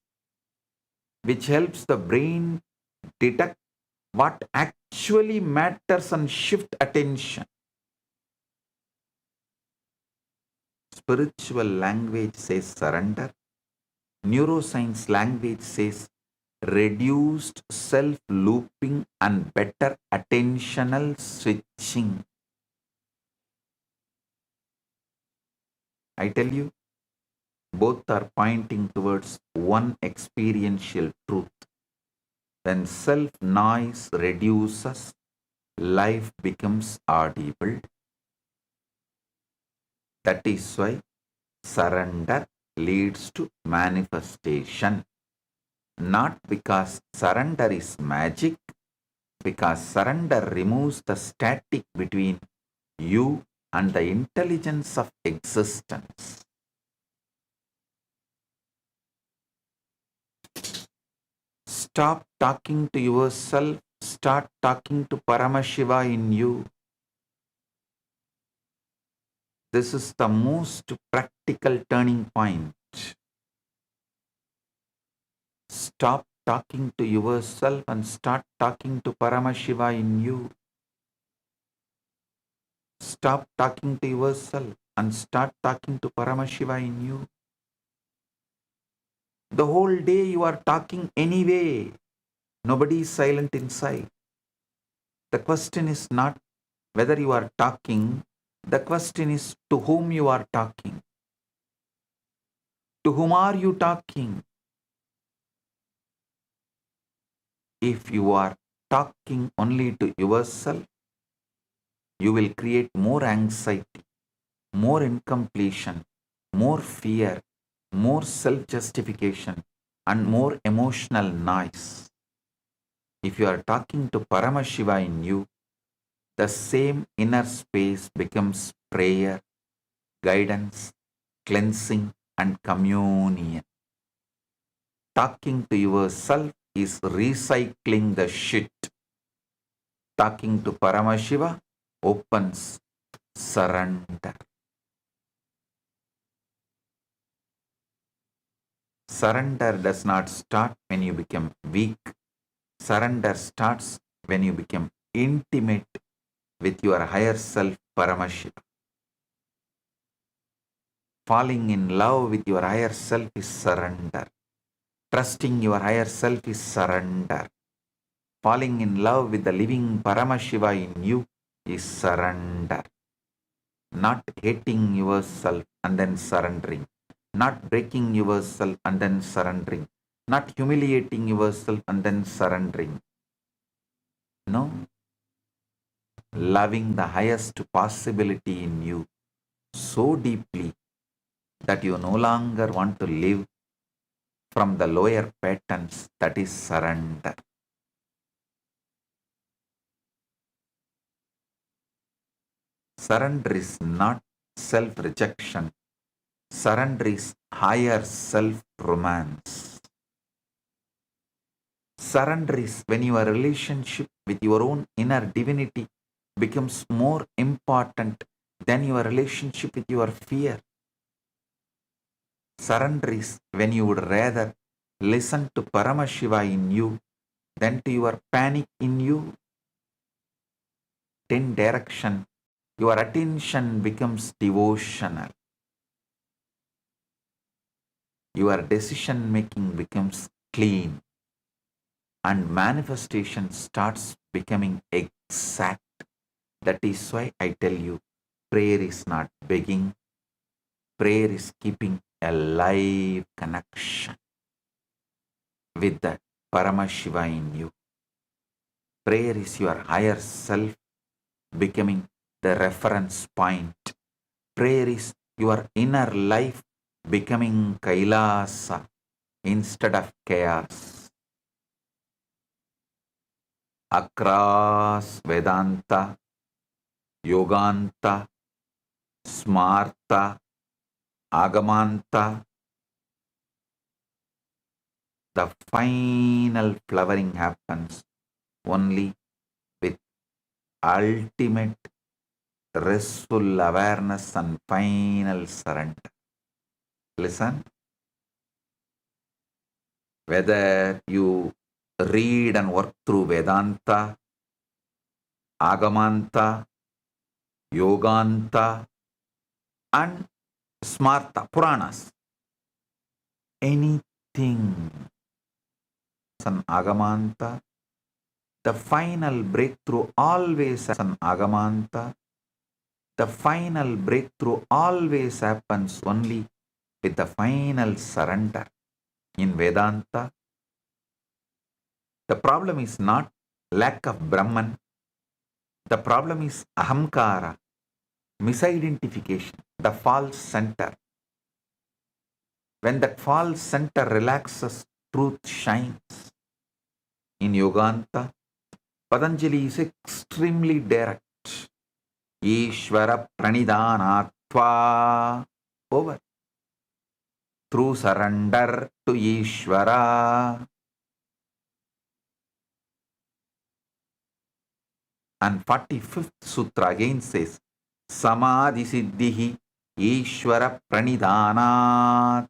S4: which helps the brain detect what actually matters and shift attention. Spiritual language says surrender. Neuroscience language says reduced self-looping and better attentional switching. I tell you, both are pointing towards one experiential truth. When self-noise reduces, life becomes audible. That is why surrender leads to manifestation. Not because surrender is magic, because surrender removes the static between you and the intelligence of existence. Stop talking to yourself, start talking to Paramashiva in you. This is the most practical turning point. Stop talking to yourself and start talking to Paramashiva in you. Stop talking to yourself and start talking to Paramashiva in you. The whole day you are talking anyway. Nobody is silent inside. The question is not whether you are talking. The question is to whom you are talking. To whom are you talking? If you are talking only to yourself, you will create more anxiety, more incompletion, more fear, more self-justification, and more emotional noise. If you are talking to Paramashiva in you, the same inner space becomes prayer, guidance, cleansing, and communion. Talking to yourself is recycling the shit. Talking to Paramashiva opens surrender. Surrender does not start when you become weak. Surrender starts when you become intimate with your higher self, Paramashiva. Falling in love with your higher self is surrender. Trusting your higher self is surrender. Falling in love with the living Paramashiva in you is surrender. Not hating yourself and then surrendering. Not breaking yourself and then surrendering. Not humiliating yourself and then surrendering. No. Loving the highest possibility in you so deeply that you no longer want to live from the lower patterns, that is surrender. Surrender is not self-rejection. Surrender is higher self-romance. Surrender is when your relationship with your own inner divinity becomes more important than your relationship with your fear. Surrender is when you would rather listen to Paramashiva in you than to your panic in you. 10 direction, your attention becomes devotional. Your decision making becomes clean. And manifestation starts becoming exact. That is why I tell you, prayer is not begging. Prayer is keeping a live connection with the Paramashiva in you. Prayer is your higher self becoming the reference point. Prayer is your inner life becoming Kailasa instead of chaos. Across Vedanta, Yoganta, Smarta, Agamanta, the final flowering happens only with ultimate restful awareness and final surrender. Listen, whether you read and work through Vedanta, Agamanta, Yoganta, and Smarta, Puranas, anything everything. An agamanta. The final breakthrough always as an agamanta. The final breakthrough always happens only with the final surrender. In Vedanta, the problem is not lack of Brahman. The problem is ahamkara, misidentification, the false center. When that false center relaxes, truth shines. In Yoganta, Patanjali is extremely direct. Ishvara pranidhanatva. Over. Through surrender to Ishvara. And 45th Sutra again says, Samadhi Siddhihi Ishvara Pranidhanat.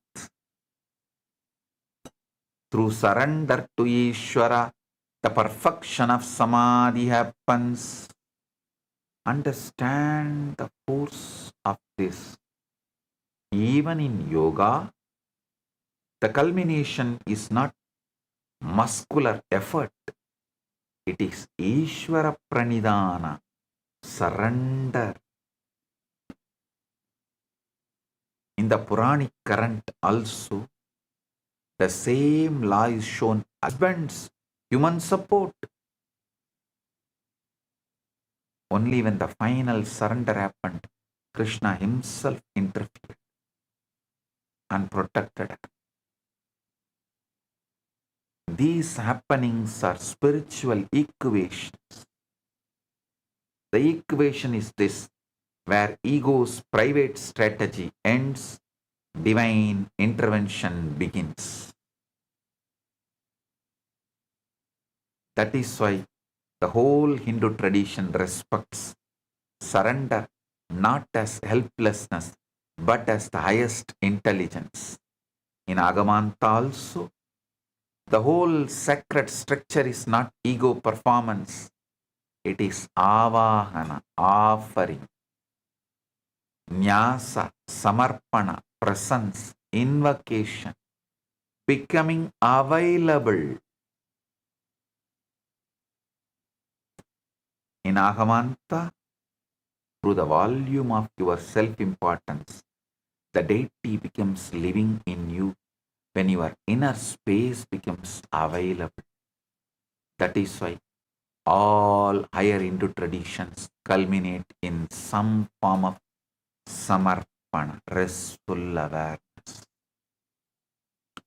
S4: Through surrender to Ishvara, the perfection of Samadhi happens. Understand the force of this. Even in yoga, the culmination is not muscular effort. It is Ishvara Pranidhana, surrender. In the Puranic current also, the same law is shown. Husbands, human support. Only when the final surrender happened, Krishna himself interfered and protected her. These happenings are spiritual equations. The equation is this, where ego's private strategy ends, divine intervention begins. That is why the whole Hindu tradition respects surrender not as helplessness, but as the highest intelligence. In Agamanta also, the whole sacred structure is not ego performance. It is avahana, offering. Nyasa, samarpana, presence, invocation, becoming available. In Agamanta, through the volume of your self-importance, the deity becomes living in you when your inner space becomes available. That is why all higher Hindu traditions culminate in some form of samarpana, restful awareness.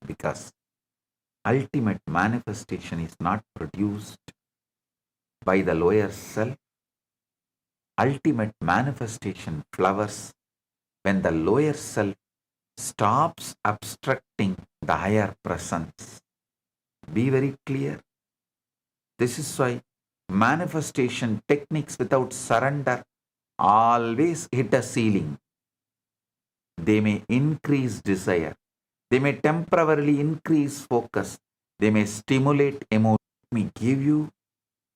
S4: Because ultimate manifestation is not produced by the lower self. Ultimate manifestation flowers when the lower self stops obstructing the higher presence. Be very clear. This is why manifestation techniques without surrender always hit a ceiling. They may increase desire. They may temporarily increase focus. They may stimulate emotion. Let me give you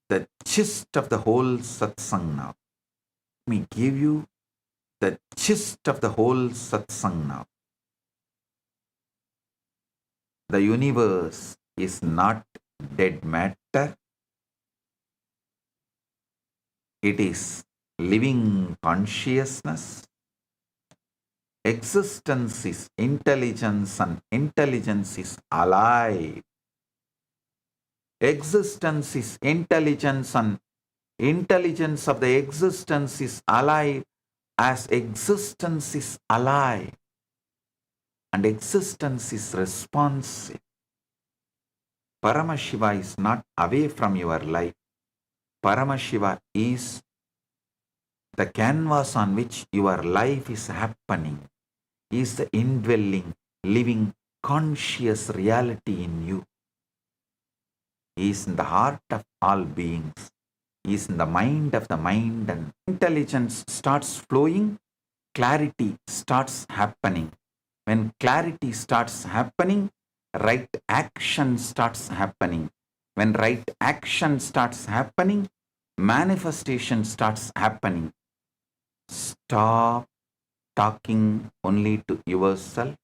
S4: the gist of the whole satsang now. Let me give you the gist of the whole satsang now. The universe is not dead matter. It is living consciousness. Existence is intelligence and intelligence is alive. Existence is intelligence and intelligence of the existence is alive as existence is alive. And existence is responsive. Paramashiva is not away from your life. Paramashiva is the canvas on which your life is happening, is the indwelling, living, conscious reality in you. He is in the heart of all beings. He is in the mind of the mind, and intelligence starts flowing, clarity starts happening. When clarity starts happening, right action starts happening. When right action starts happening, manifestation starts happening. Stop talking only to yourself.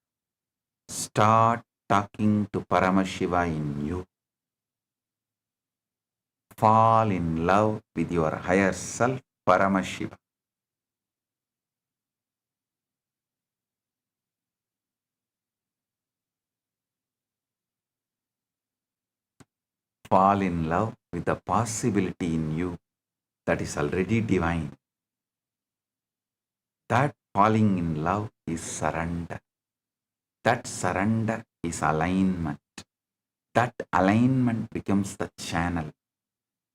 S4: Start talking to Paramashiva in you. Fall in love with your higher self, Paramashiva. Fall in love with the possibility in you that is already divine. That falling in love is surrender. That surrender is alignment. That alignment becomes the channel.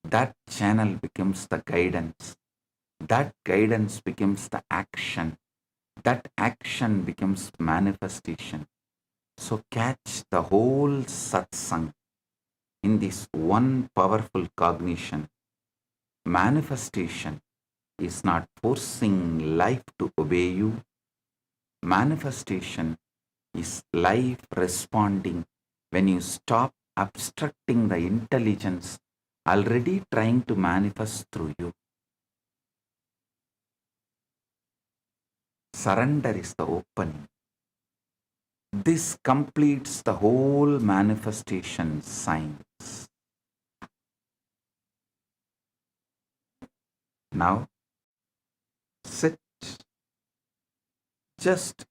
S4: That channel becomes the guidance. That guidance becomes the action. That action becomes manifestation. So catch the whole satsang in this one powerful cognition. Manifestation is not forcing life to obey you. Manifestation is life responding when you stop obstructing the intelligence already trying to manifest through you. Surrender is the opening. This completes the whole manifestation science. Now, sit. Just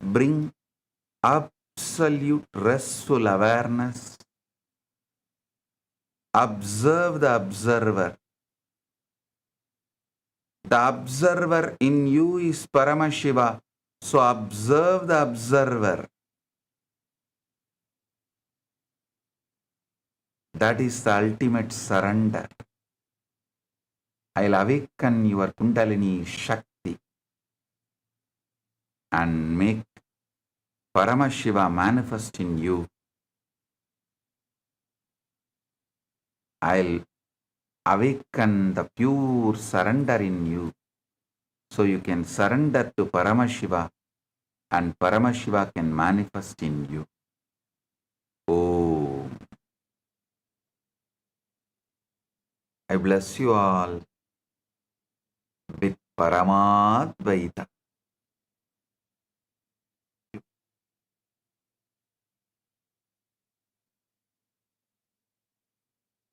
S4: bring absolute restful awareness. Observe the observer. The observer in you is Paramashiva. So observe the observer. That is the ultimate surrender. I'll awaken your Kundalini Shakti and make Paramashiva manifest in you. I'll awaken the pure surrender in you so you can surrender to Paramashiva and Paramashiva can manifest in you. Om. I bless you all with Paramadvaita.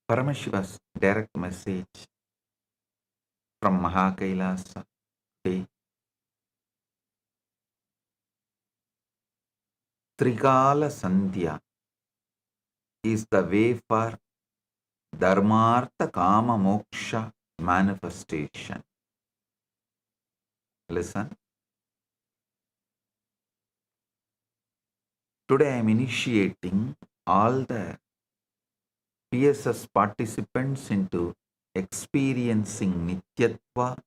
S4: Paramashiva's direct message from Kailasa. Trikala Sandhya is the way for Dharmartha Kama Moksha manifestation. Listen. Today I am initiating all the PSS participants into experiencing Nityatva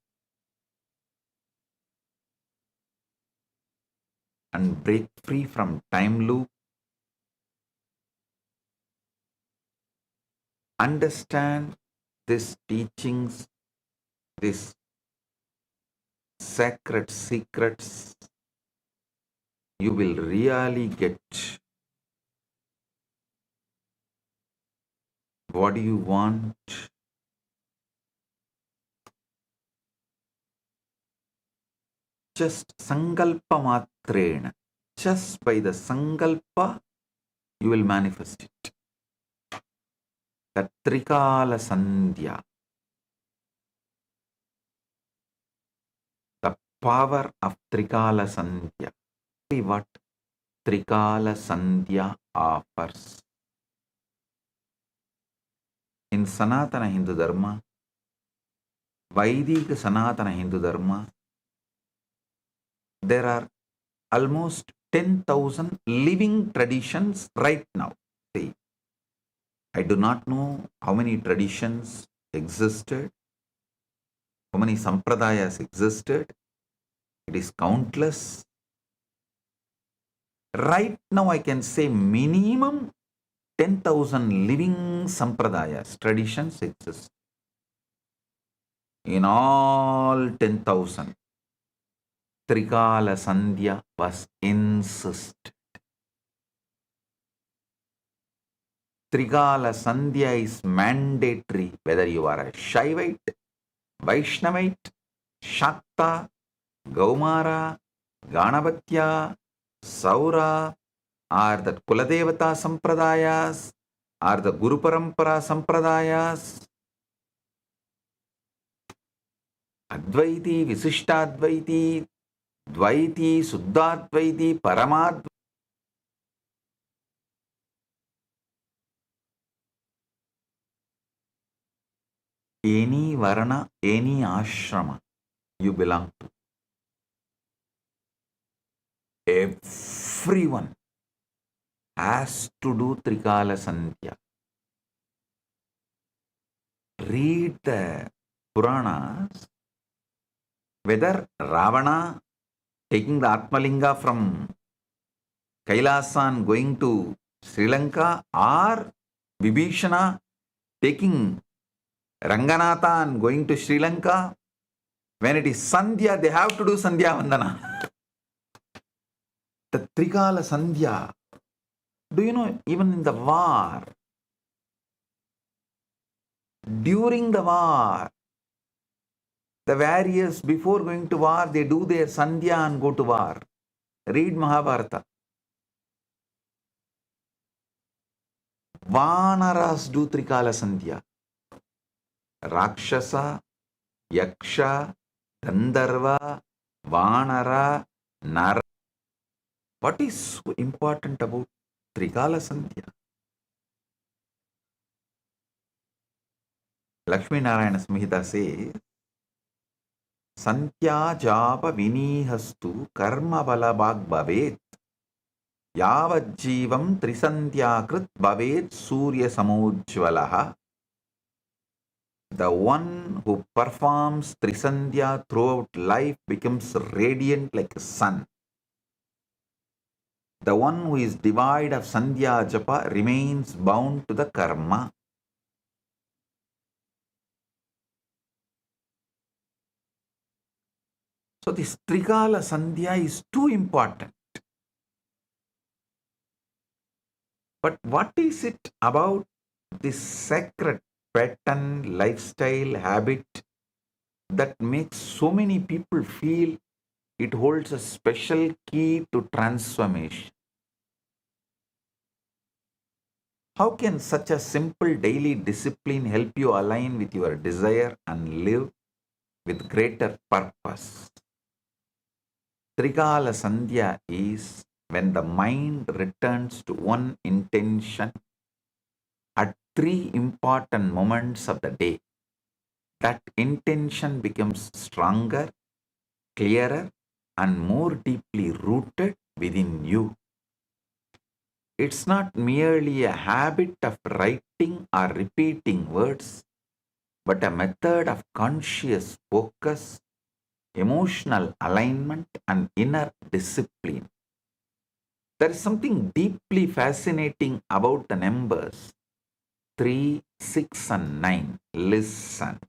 S4: and break free from time loop. Understand these teachings, these sacred secrets. You will really get what you want. Just sankalpa matrena, just by the sankalpa, you will manifest it. The Trikala Sandhya, the power of Trikala Sandhya. See what Trikala Sandhya offers. In Sanatana Hindu Dharma, Vaidika Sanatana Hindu Dharma, there are almost 10,000 living traditions right now. See, I do not know how many traditions existed, how many sampradayas existed. It is countless. Right now I can say minimum 10,000 living sampradayas, traditions exist. In all 10,000, Trikala Sandhya was insisted. Trikala Sandhya is mandatory whether you are a Shaivite, Vaishnavite, Shakta, Gaumara, Ganapatya, Saura are the Kuladevata Sampradayas, are the Guru Parampara Sampradayas, Advaiti, Visishtadvaiti, Dvaiti, Suddhadvaiti, Paramadvaiti. Any Varana, any Ashrama you belong to, everyone has to do Trikala Sandhya. Read the Puranas, whether Ravana taking the Atmalinga from Kailasa and going to Sri Lanka, or Vibhishana taking Ranganatha and going to Sri Lanka. When it is Sandhya, they have to do Sandhya Vandana. The Trikala Sandhya. Do you know, even in the war, during the war, the warriors before going to war, they do their Sandhya and go to war. Read Mahabharata. Vanaras do Trikala Sandhya. Rakshasa, Yaksha, Gandharva, Vanara, Nara. What is so important about Trikala Sandhya? Lakshmi Narayana Samhita says, Santya japa vinihastu karma balabhag bhavet yavajjivam trisandhyakrit bhavet surya samujvalaha. The one who performs Trisandhya throughout life becomes radiant like a sun. The one who is devoid of Sandhya Japa remains bound to the karma. So this Trikala Sandhya is too important. But what is it about this sacred pattern, lifestyle, habit that makes so many people feel it holds a special key to transformation? How can such a simple daily discipline help you align with your desire and live with greater purpose? Trikala Sandhya is when the mind returns to one intention at three important moments of the day. That intention becomes stronger, clearer, and more deeply rooted within you. It's not merely a habit of writing or repeating words, but a method of conscious focus, emotional alignment, and inner discipline. There is something deeply fascinating about the numbers 3, 6, and 9. Listen.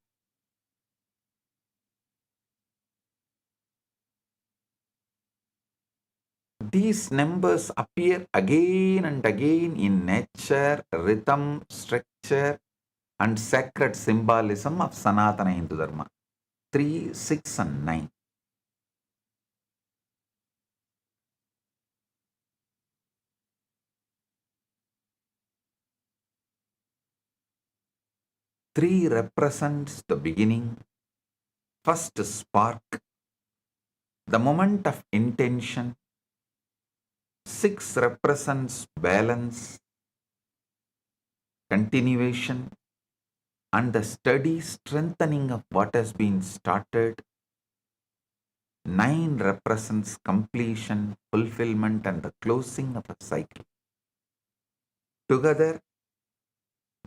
S4: These numbers appear again and again in nature, rhythm, structure, and sacred symbolism of Sanatana Hindu Dharma. 3, 6, and 9. Three represents the beginning, first spark, the moment of intention. 6 represents balance, continuation, and the steady strengthening of what has been started. 9 represents completion, fulfillment, and the closing of a cycle. Together,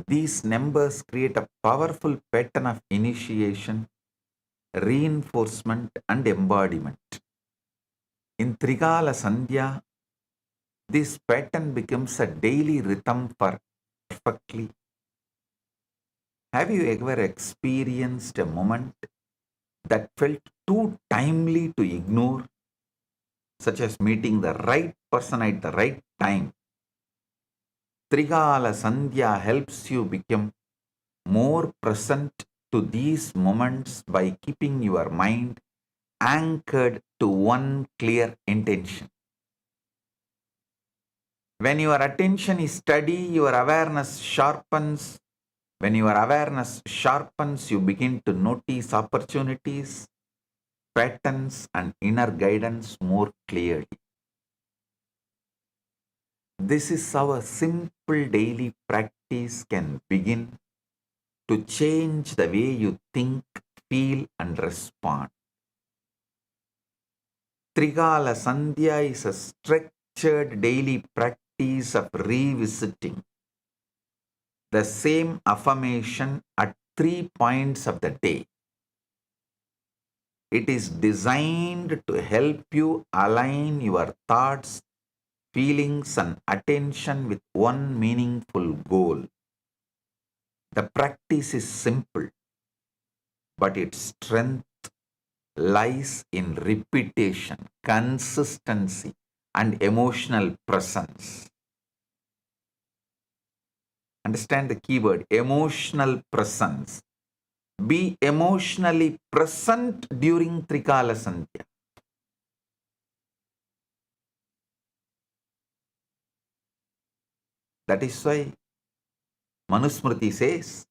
S4: these numbers create a powerful pattern of initiation, reinforcement, and embodiment. In Trikala Sandhya, this pattern becomes a daily rhythm for perfectly. Have you ever experienced a moment that felt too timely to ignore, such as meeting the right person at the right time? Trikala Sandhya helps you become more present to these moments by keeping your mind anchored to one clear intention. When your attention is steady, your awareness sharpens. When your awareness sharpens, you begin to notice opportunities, patterns, and inner guidance more clearly. This is how a simple daily practice can begin to change the way you think, feel, and respond. Trikala Sandhya is a structured daily practice of revisiting the same affirmation at 3 points of the day. It is designed to help you align your thoughts, feelings, and attention with one meaningful goal. The practice is simple, but its strength lies in repetition, consistency, and emotional presence. Understand the keyword, emotional presence. Be emotionally present during Trikala Sandhya. That is why Manusmriti says,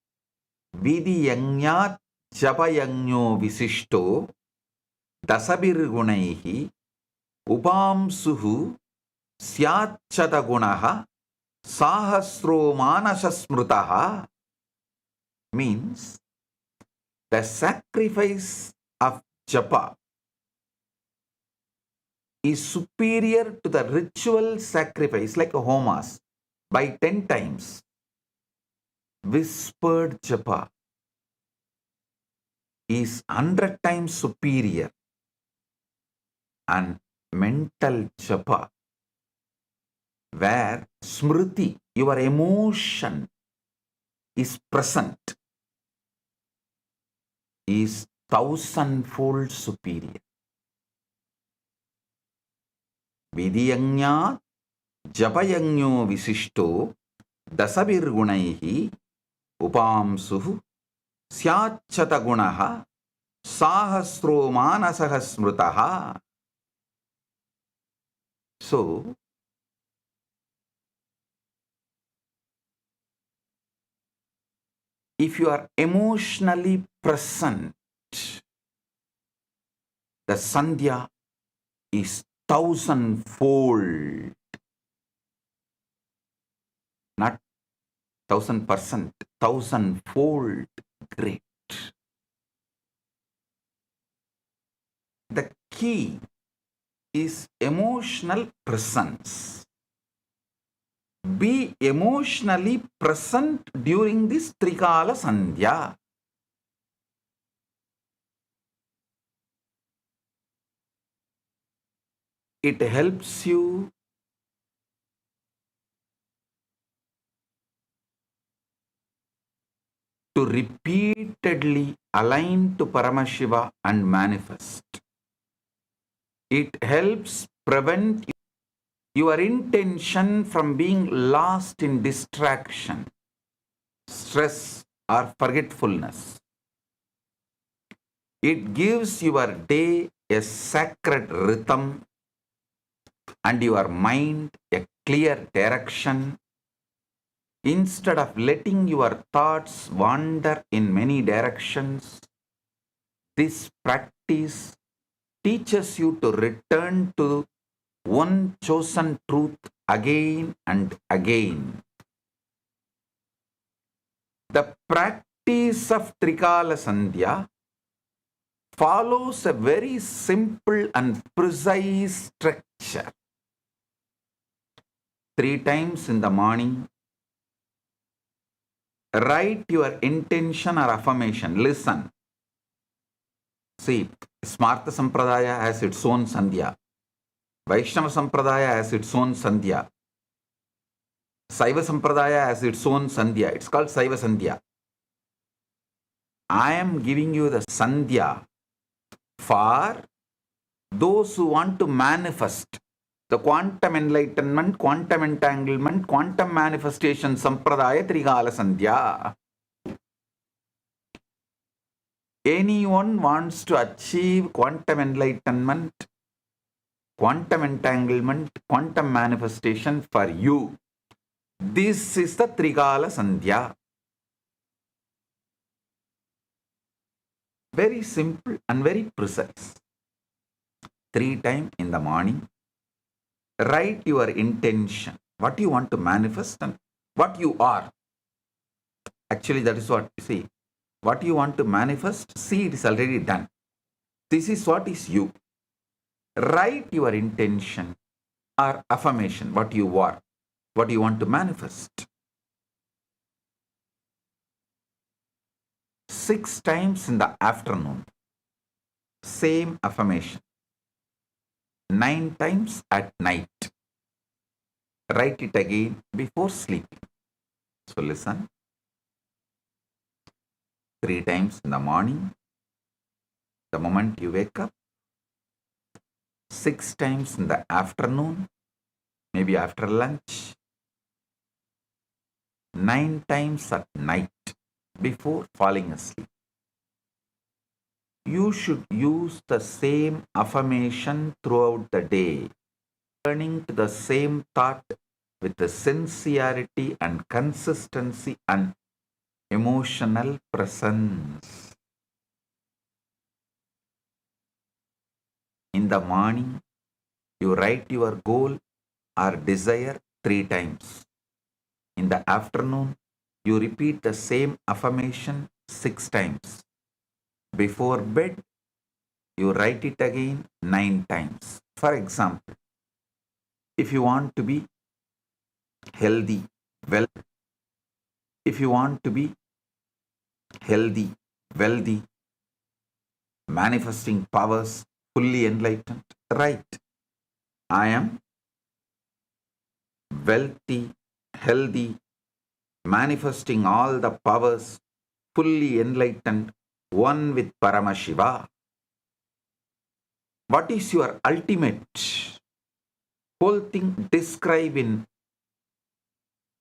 S4: Vidhi yajnat japa yajno visishto dasabir gunaihi upamsuhu syachata gunaha sahasro manasasmrutaha, means the sacrifice of japa is superior to the ritual sacrifice like a homas by 10 times. Whispered japa is 100 times superior, and mental japa, where smriti, your emotion, is present, is 1,000-fold superior. Vidiyanya japayagno visishto dasabir gunaihi upamsuhu syachata gunaha sahasro manasah smrutaha. So, if you are emotionally present, the Sandhya is 1,000-fold, not 1,000%, 1,000-fold great. The key is emotional presence. Be emotionally present during this Trikala Sandhya. It helps you to repeatedly align to Paramashiva and manifest. It helps prevent your intention from being lost in distraction, stress, or forgetfulness. It gives your day a sacred rhythm and your mind a clear direction. Instead of letting your thoughts wander in many directions, this practice teaches you to return to one chosen truth again and again. The practice of Trikala Sandhya follows a very simple and precise structure. 3 times in the morning, write your intention or affirmation. Listen. See, Smarta Sampradaya has its own Sandhya. Vaishnava Sampradaya has its own Sandhya. Saiva Sampradaya has its own Sandhya. It's called Saiva Sandhya. I am giving you the Sandhya for those who want to manifest the quantum enlightenment, quantum entanglement, quantum manifestation Sampradaya Trikala Sandhya. Anyone wants to achieve quantum enlightenment, quantum entanglement, quantum manifestation for you. This is the Trikala Sandhya. Very simple and very precise. 3 times in the morning, write your intention, what you want to manifest and what you are. Actually, that is what you see. What you want to manifest, see, it is already done. This is what is you. Write your intention or affirmation, what you are, what you want to manifest. 6 times in the afternoon, same affirmation. 9 times at night. Write it again before sleeping. So listen. 3 times in the morning, the moment you wake up. 6 times in the afternoon, maybe after lunch. 9 times at night, before falling asleep. You should use the same affirmation throughout the day, turning to the same thought with the sincerity and consistency and emotional presence. In the morning, you write your goal or desire 3 times. In the afternoon, you repeat the same affirmation 6 times. Before bed, you write it again 9 times. For example, if you want to be healthy, if you want to be healthy, wealthy, manifesting powers, fully enlightened, write, I am wealthy, healthy, manifesting all the powers, fully enlightened, one with Paramashiva. What is your ultimate? Whole thing describe in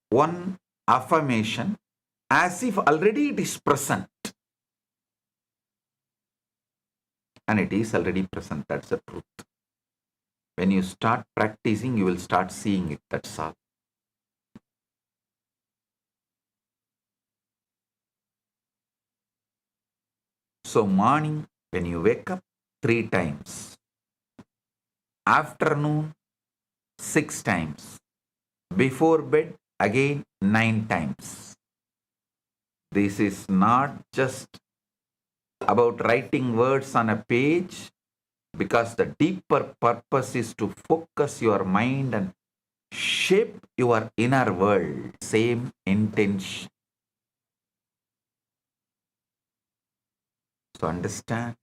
S4: one affirmation as if already it is present. And it is already present, that's the truth. When you start practicing, you will start seeing it, that's all. So morning, when you wake up, 3 times. Afternoon, 6 times. Before bed, again 9 times. This is not just about writing words on a page, because the deeper purpose is to focus your mind and shape your inner world. Same intention. So understand,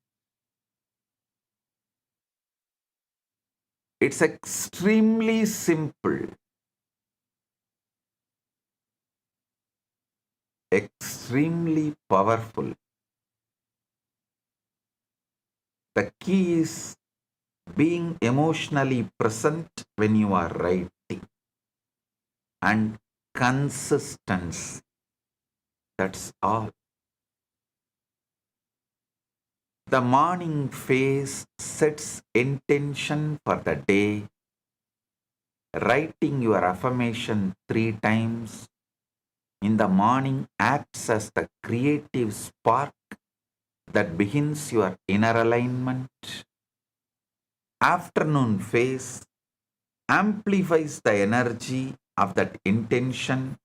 S4: it's extremely simple, extremely powerful. The key is being emotionally present when you are writing, and consistency. That's all. The morning phase sets intention for the day. Writing your affirmation 3 times in the morning acts as the creative spark that begins your inner alignment. Afternoon phase amplifies the energy of that intention.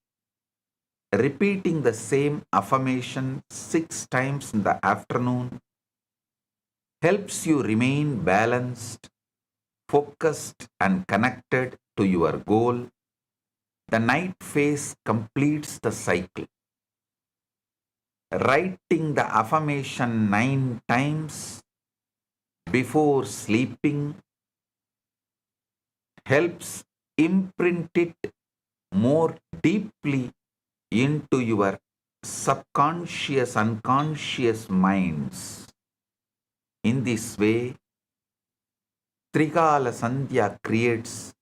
S4: Repeating the same affirmation 6 times in the afternoon helps you remain balanced, focused, and connected to your goal. The night phase completes the cycle. Writing the affirmation 9 times before sleeping helps imprint it more deeply into your subconscious, unconscious minds. In this way, Trikala Sandhya creates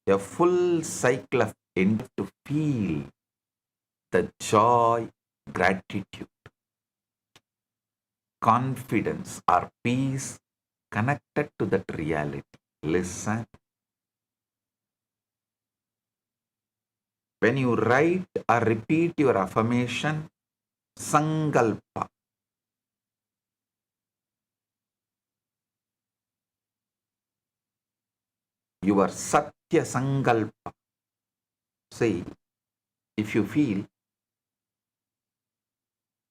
S4: a full cycle of to feel the joy, gratitude, confidence, or peace connected to that reality. listen. When you write or repeat your affirmation, sankalpa, your satya sankalpa. Say, if you feel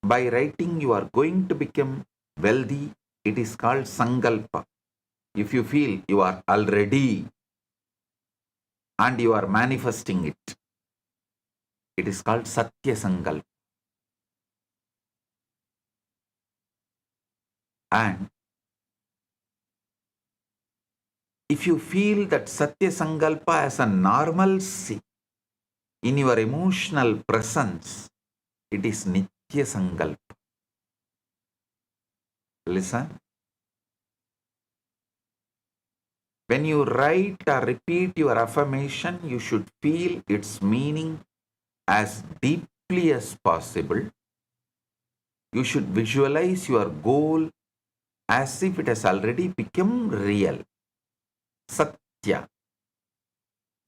S4: by writing you are going to become wealthy, it is called sankalpa. If you feel you are already and you are manifesting it, it is called satya sankalpa. And if you feel that satya sankalpa as a normalcy in your emotional presence, it is nitya sankalpa. Listen. When you write or repeat your affirmation, you should feel its meaning as deeply as possible. You should visualize your goal as if it has already become real. Satya.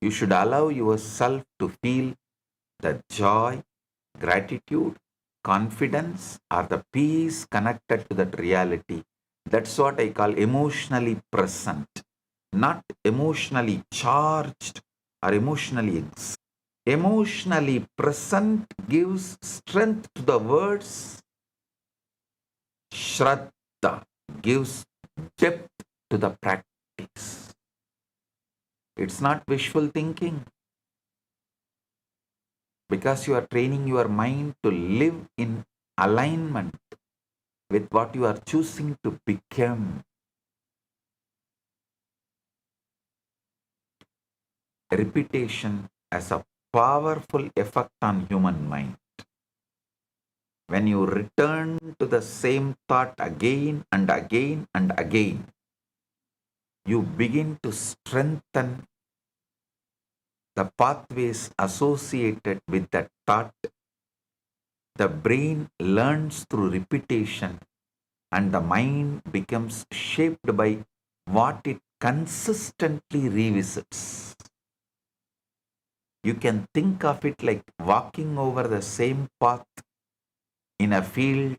S4: You should allow yourself to feel the joy, gratitude, confidence, or the peace connected to that reality. That's what I call emotionally present, not emotionally charged or emotionally excited. Emotionally present gives strength to the words. Shraddha gives depth to the practice. It's not wishful thinking, because you are training your mind to live in alignment with what you are choosing to become. Repetition has a powerful effect on human mind. When you return to the same thought again and again and again, you begin to strengthen the pathways associated with that thought. The brain learns through repetition, and the mind becomes shaped by what it consistently revisits. You can think of it like walking over the same path in a field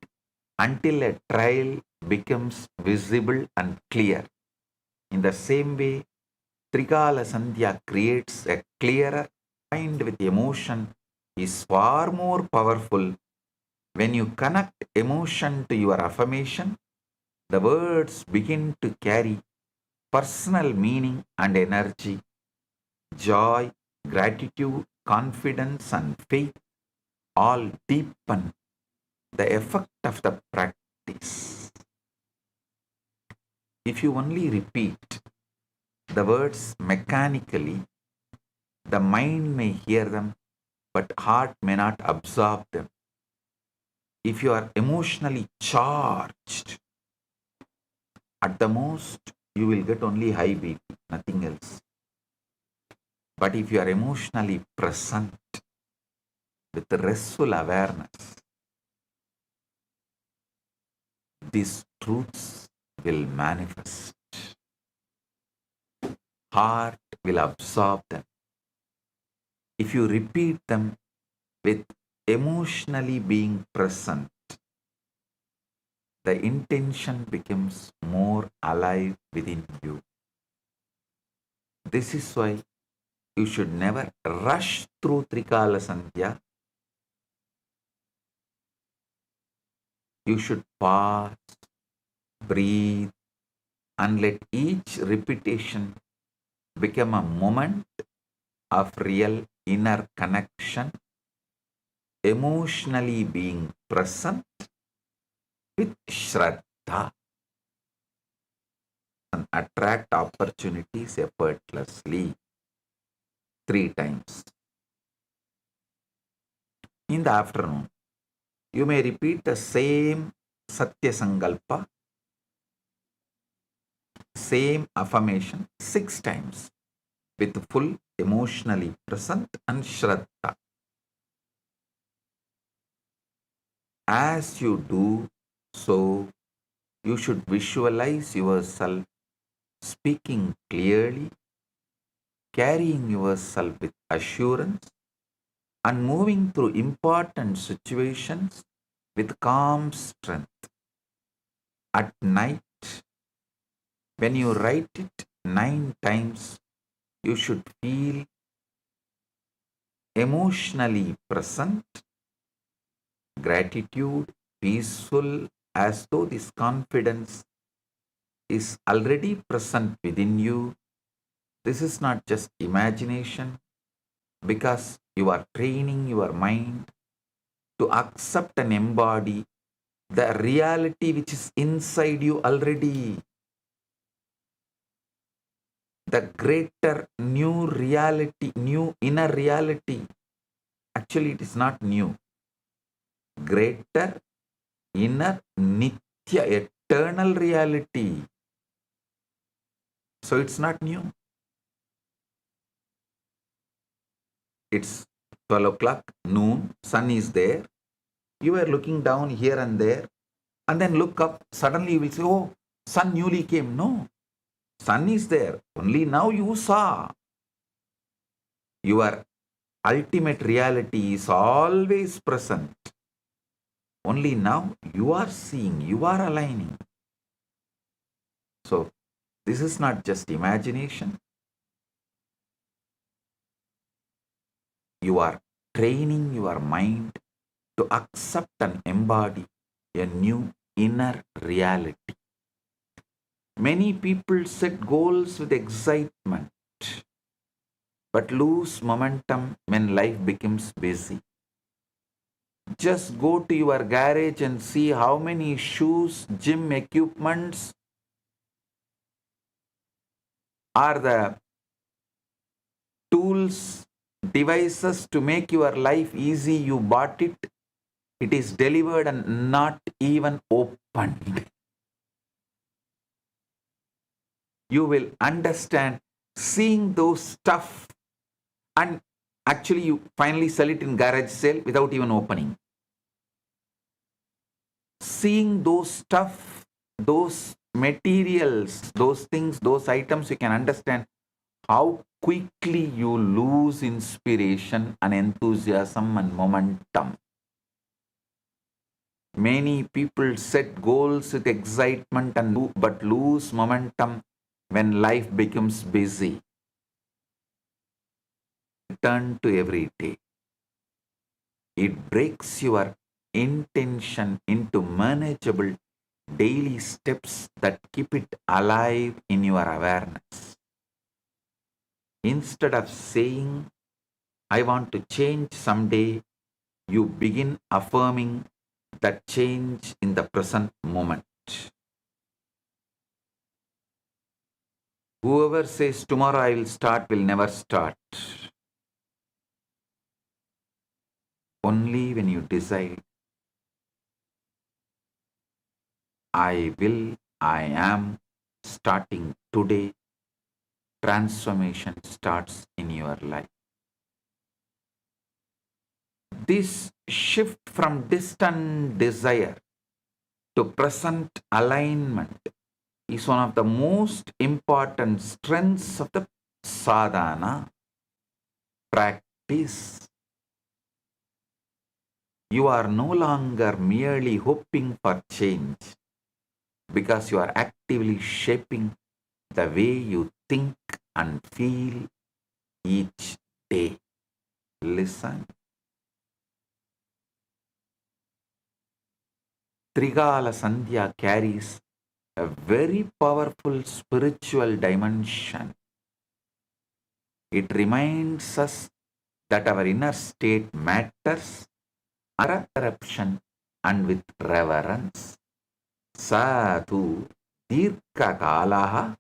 S4: until a trail becomes visible and clear. In the same way, Trikala Sandhya creates a clearer mind with emotion is far more powerful. When you connect emotion to your affirmation, the words begin to carry personal meaning and energy. Joy, gratitude, confidence, and faith all deepen the effect of the practice. If you only repeat the words mechanically, the mind may hear them, but heart may not absorb them. If you are emotionally charged, at the most you will get only high BP, nothing else. But if you are emotionally present with restful awareness, these truths will manifest. Heart will absorb them. If you repeat them with emotionally being present, the intention becomes more alive within you. This is why you should never rush through Trikala Sandhya. You should pause, breathe, and let each repetition become a moment of real inner connection, emotionally being present with Shraddha, and attract opportunities effortlessly 3 times. In the afternoon, you may repeat the same Satya Sankalpa, same affirmation 6 times with full emotionally present and Shraddha. As you do so, you should visualize yourself speaking clearly, carrying yourself with assurance, and moving through important situations with calm strength. At night, when you write it 9 times, you should feel emotionally present, gratitude, peaceful, as though this confidence is already present within you. This is not just imagination, because you are training your mind to accept and embody the reality which is inside you already. The greater new reality, new inner reality. Actually, it is not new. Greater inner Nithya, eternal reality. So it's not new. It's 12 o'clock, noon, sun is there. You are looking down here and there, and then look up. Suddenly you will say, oh, sun newly came. No, sun is there. Only now you saw. Your ultimate reality is always present. Only now you are seeing, you are aligning. So this is not just imagination. You are training your mind to accept and embody a new inner reality. Many people set goals with excitement, but lose momentum when life becomes busy. Just go to your garage and see how many shoes, gym equipments are the tools, devices to make your life easy. You bought it, it is delivered and not even opened. You will understand seeing those stuff, and actually you finally sell it in garage sale without even opening. Seeing those stuff, those materials, those things, those items, you can understand how quickly you lose inspiration and enthusiasm and momentum. Many people set goals with excitement but lose momentum when life becomes busy. Return to every day. It breaks your intention into manageable daily steps that keep it alive in your awareness. Instead of saying, I want to change someday, you begin affirming that change in the present moment. Whoever says tomorrow I will start will never start. Only when you decide, I will, I am, starting today, transformation starts in your life. This shift from distant desire to present alignment is one of the most important strengths of the sadhana practice. You are no longer merely hoping for change, because you are actively shaping the way you think and feel each day. Listen. Trigala Sandhya carries a very powerful spiritual dimension. It reminds us that our inner state matters under interruption and with reverence. Sadhu dirka kalaha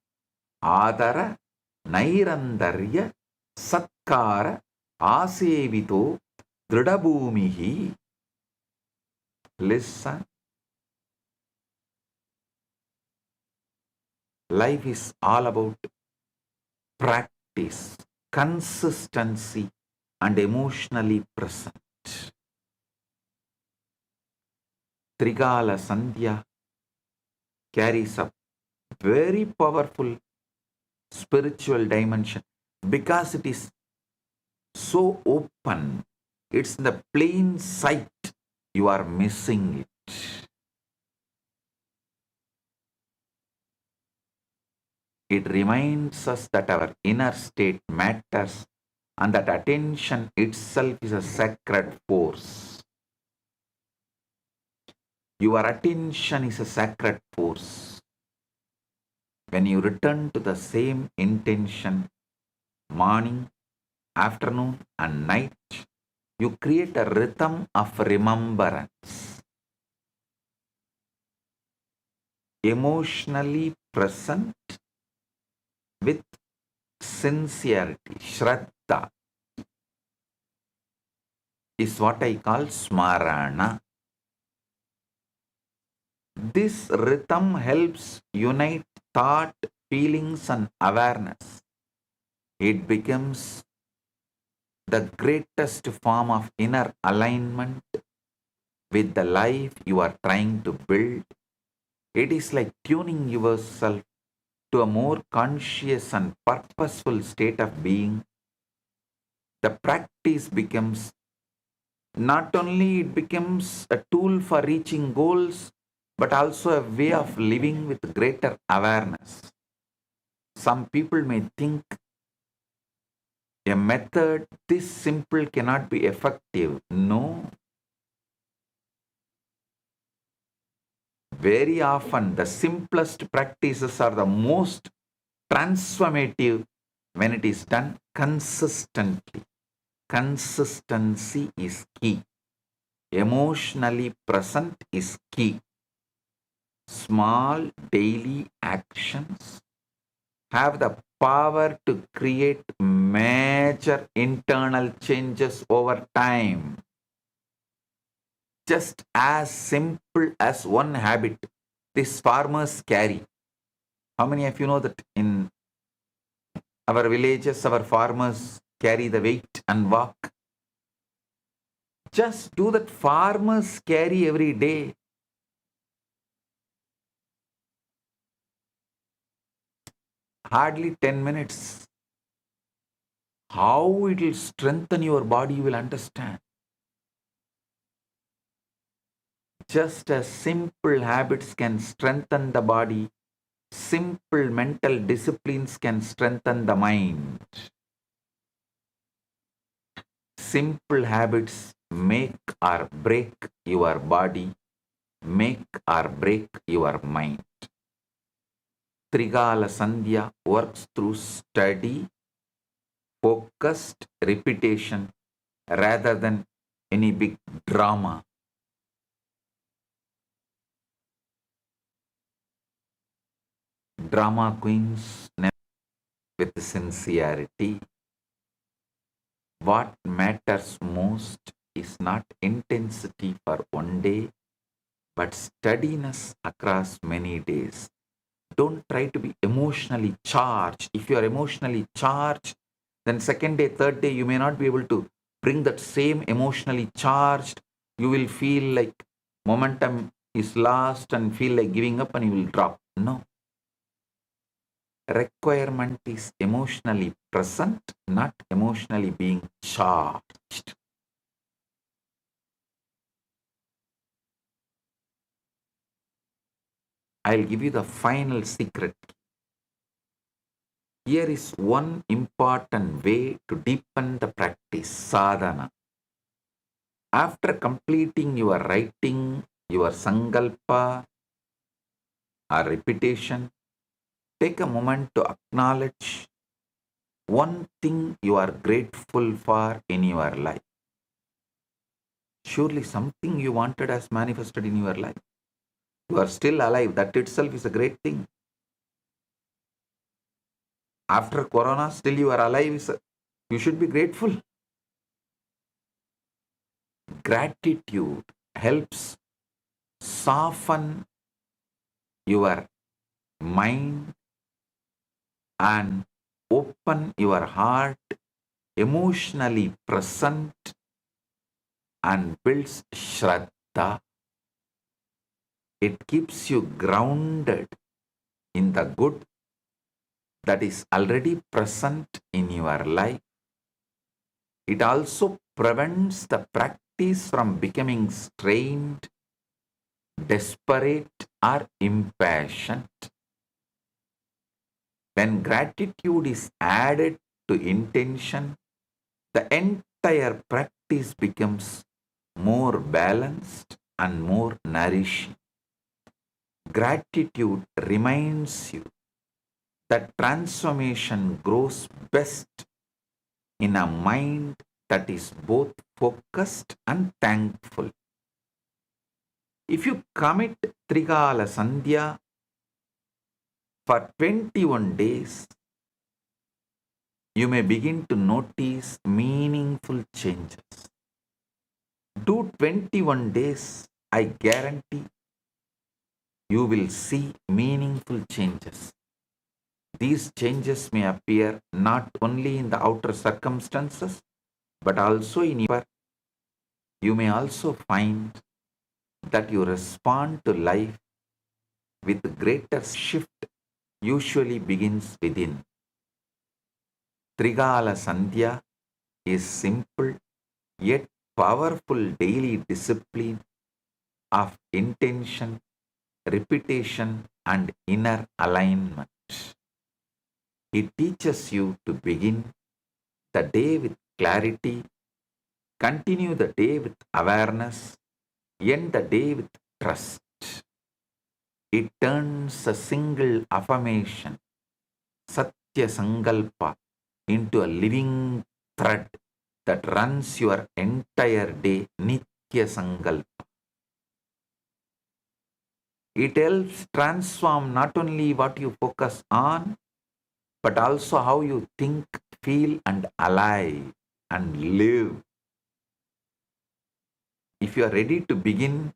S4: adara nairandarya satkara asevito dridabhumihi. Listen. Life is all about practice, consistency, and emotionally present. Trigala Sandhya carries a very powerful spiritual dimension, because it is so open, it's in the plain sight, you are missing it. It reminds us that our inner state matters and that attention itself is a sacred force. Your attention is a sacred force. When you return to the same intention, morning, afternoon, and night, you create a rhythm of remembrance. Emotionally present with sincerity, Shraddha, is what I call Smarana. This rhythm helps unite thought, feelings, and awareness. It becomes the greatest form of inner alignment with the life you are trying to build. It is like tuning yourself to a more conscious and purposeful state of being. The practice becomes not only it becomes a tool for reaching goals, but also a way of living with greater awareness. Some people may think a method this simple cannot be effective. No. Very often, the simplest practices are the most transformative when it is done consistently. Consistency is key. Emotionally present is key. Small daily actions have the power to create major internal changes over time. Just as simple as one habit these farmers carry. How many of you know that in our villages, our farmers carry the weight and walk? Just do that farmers carry every day. Hardly 10 minutes. How it will strengthen your body, you will understand. Just as simple habits can strengthen the body, simple mental disciplines can strengthen the mind. Simple habits make or break your body, make or break your mind. Trigala Sandhya works through steady, focused repetition rather than any big drama. Drama queens never with sincerity. What matters most is not intensity for one day, but steadiness across many days. Don't try to be emotionally charged. If you are emotionally charged, then second day, third day, you may not be able to bring that same emotionally charged. You will feel like momentum is lost and feel like giving up and you will drop. No. Requirement is emotionally present, not emotionally being charged. I'll give you the final secret. Here is one important way to deepen the practice, sadhana. After completing your writing, your sankalpa or repetition, take a moment to acknowledge one thing you are grateful for in your life. Surely something you wanted has manifested in your life. You are still alive. That itself is a great thing. After Corona, still you are alive. You should be grateful. Gratitude helps soften your mind and open your heart, emotionally present, and builds Shraddha. It keeps you grounded in the good that is already present in your life. It also prevents the practice from becoming strained, desperate, or impatient. When gratitude is added to intention, the entire practice becomes more balanced and more nourishing. Gratitude reminds you that transformation grows best in a mind that is both focused and thankful. If you commit Trikala Sandhya for 21 days, you may begin to notice meaningful changes. Do 21 days, I guarantee you will see meaningful changes. These changes may appear not only in the outer circumstances, but also in your. You may also find that you respond to life with greater shift usually begins within. Trikala Sandhya is simple yet powerful daily discipline of intention, repetition, and inner alignment. It teaches you to begin the day with clarity, continue the day with awareness, end the day with trust. It turns a single affirmation, Satya Sankalpa, into a living thread that runs your entire day, Nithya Sankalpa. It helps transform not only what you focus on, but also how you think, feel, and alive and live. If you are ready to begin,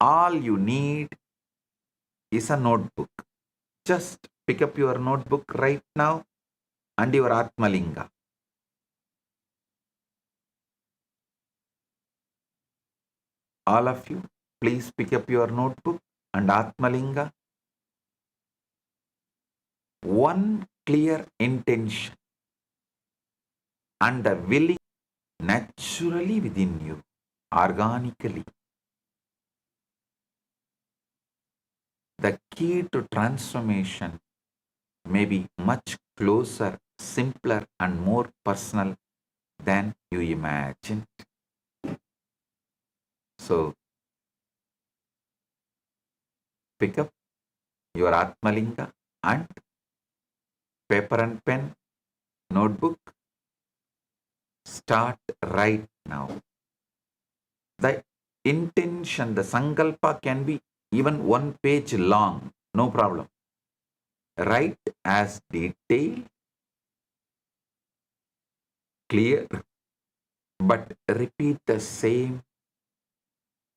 S4: all you need is a notebook. Just pick up your notebook right now and your Atmalinga. All of you, please pick up your notebook and Atmalinga. One clear intention and the willing naturally within you, organically. The key to transformation may be much closer, simpler, and more personal than you imagined. So, pick up your Atmalinga and paper and pen, notebook. Start right now. The intention, the Sankalpa can be even 1 page long, no problem. Write as detailed, clear, but repeat the same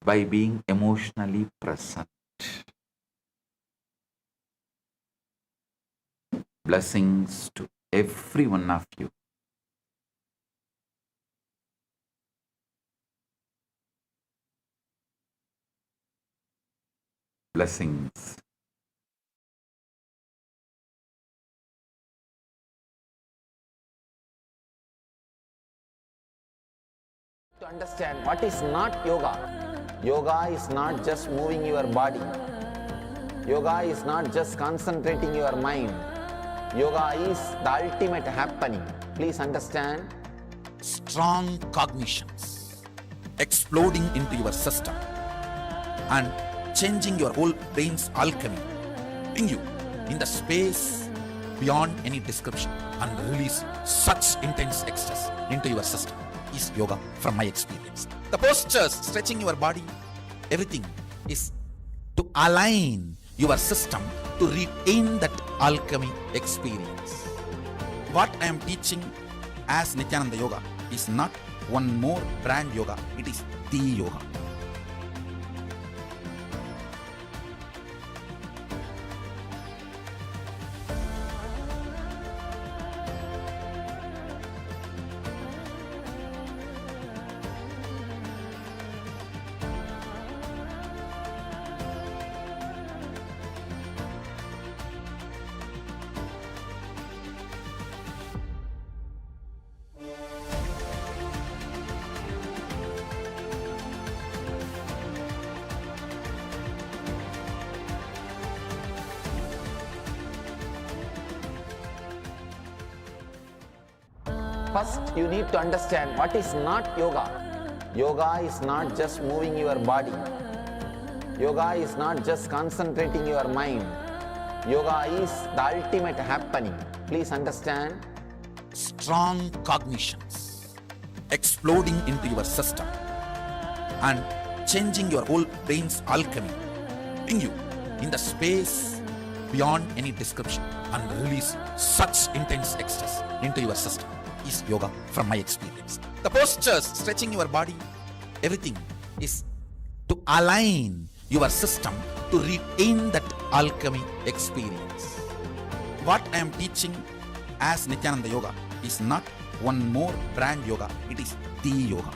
S4: by being emotionally present. Blessings to every one of you. Blessings.
S5: To understand what is not yoga. Yoga is not just moving your body. Yoga is not just concentrating your mind. Yoga is the ultimate happening. Please understand.
S6: Strong cognitions exploding into your system and changing your whole brain's alchemy, putting you in the space beyond any description and release such intense ecstasy into your system is yoga from my experience. The postures, stretching your body, everything is to align your system to retain that alchemy experience. What I am teaching as Nithyananda Yoga is not one more brand yoga, it is the yoga.
S5: First, you need to understand what is not yoga. Yoga is not just moving your body. Yoga is not just concentrating your mind. Yoga is the ultimate happening. Please understand.
S6: Strong cognitions exploding into your system and changing your whole brain's alchemy, putting you in the space beyond any description and release such intense ecstasy into your system is yoga from my experience. The postures, stretching your body, everything is to align your system to retain that alchemy experience. What I am teaching as Nithyananda Yoga is not one more brand yoga, it is the yoga.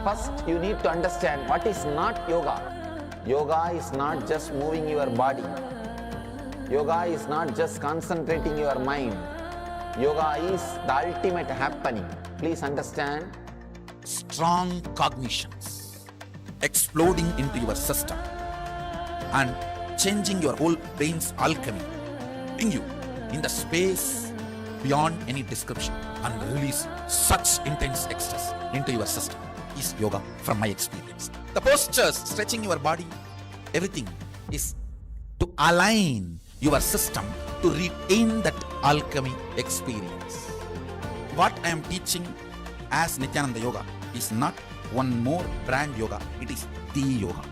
S5: First, you need to understand what is not yoga. Yoga is not just moving your body. Yoga is not just concentrating your mind. Yoga is the ultimate happening. Please understand.
S6: Strong cognitions exploding into your system and changing your whole brain's alchemy, putting you in the space beyond any description and release such intense ecstasy into your system is yoga from my experience. The postures, stretching your body, everything is to align your system to retain that alchemy experience. What I am teaching as Nithyananda Yoga is not one more brand yoga, it is the yoga.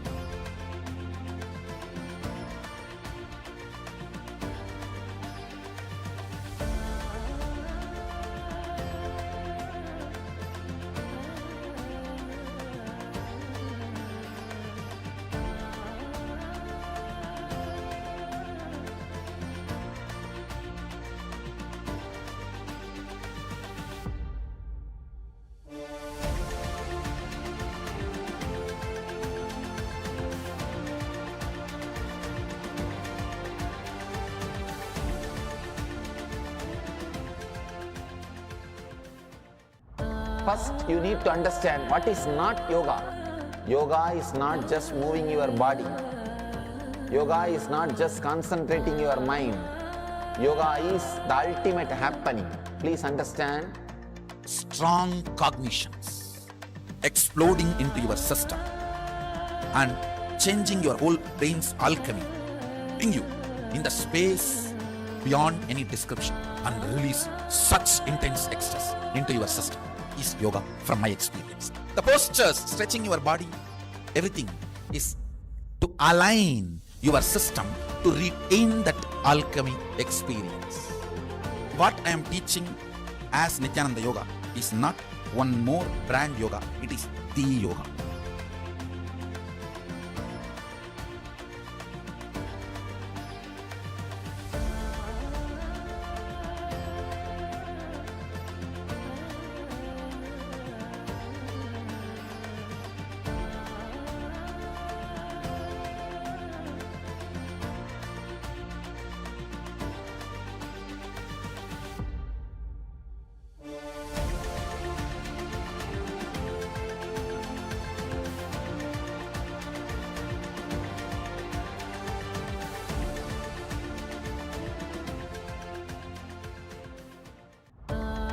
S5: First, you need to understand what is not yoga. Yoga is not just moving your body. Yoga is not just concentrating your mind. Yoga is the ultimate happening. Please understand.
S6: Strong cognitions exploding into your system and changing your whole brain's alchemy, putting you in the space beyond any description and release such intense ecstasy into your system is yoga from my experience. The postures, stretching your body, everything is to align your system to retain that alchemy experience. What I am teaching as Nithyananda Yoga is not one more brand yoga, it is the yoga.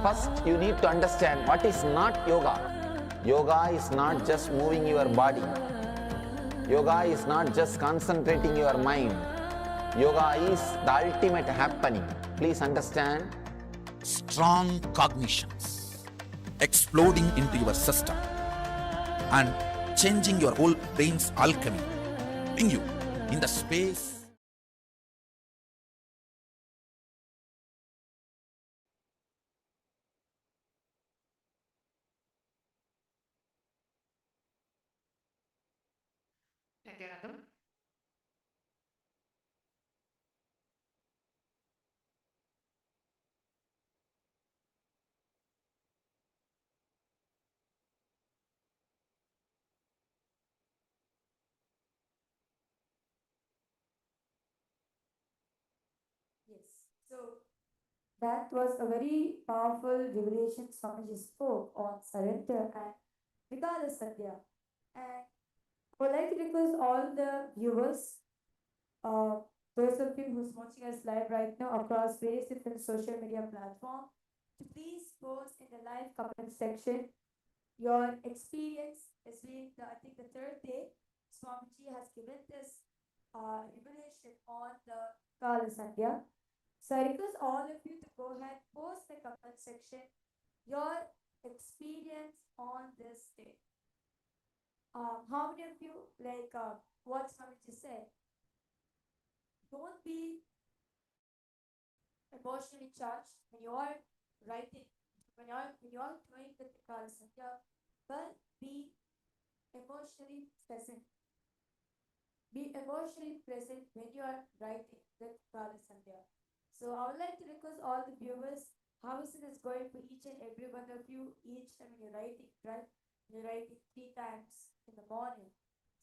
S5: First, you need to understand what is not yoga. Yoga is not just moving your body. Yoga is not just concentrating your mind. Yoga is the ultimate happening. Please understand.
S6: Strong cognitions exploding into your system and changing your whole brain's alchemy, putting you in the space
S1: Nithyananda.
S7: Yes. So that was a very powerful revelation Swamiji spoke on surrender and regardless Satya. And I would like to request all the viewers, uh, those of you who's watching us live right now across various different social media platforms, to please post in the live comment section your experience, especially I think the third day, Swamiji has given this revelation on the Kailasa. So I request all of you to go ahead, post the comment section, your experience on this day. How many of you, like what Swamiji said, don't be emotionally charged when you are writing, when you are doing the Kailasa, but be emotionally present. Be emotionally present when you are writing with Kailasa. So I would like to request all the viewers how is it is going for each and every one of you each time when you're writing, right? You're writing 3 times in the morning,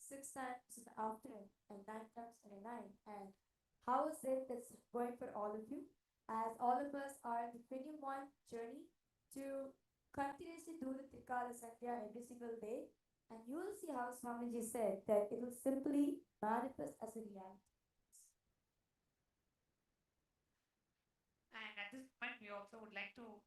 S7: 6 times in the afternoon, and 9 times in the night. And how is it that's going for all of you? As all of us are in the 21 journey to continuously do the Trikala Sandhya every single day, and you will see how Swamiji said that it will simply manifest as a reality.
S1: And at this point, we also would like to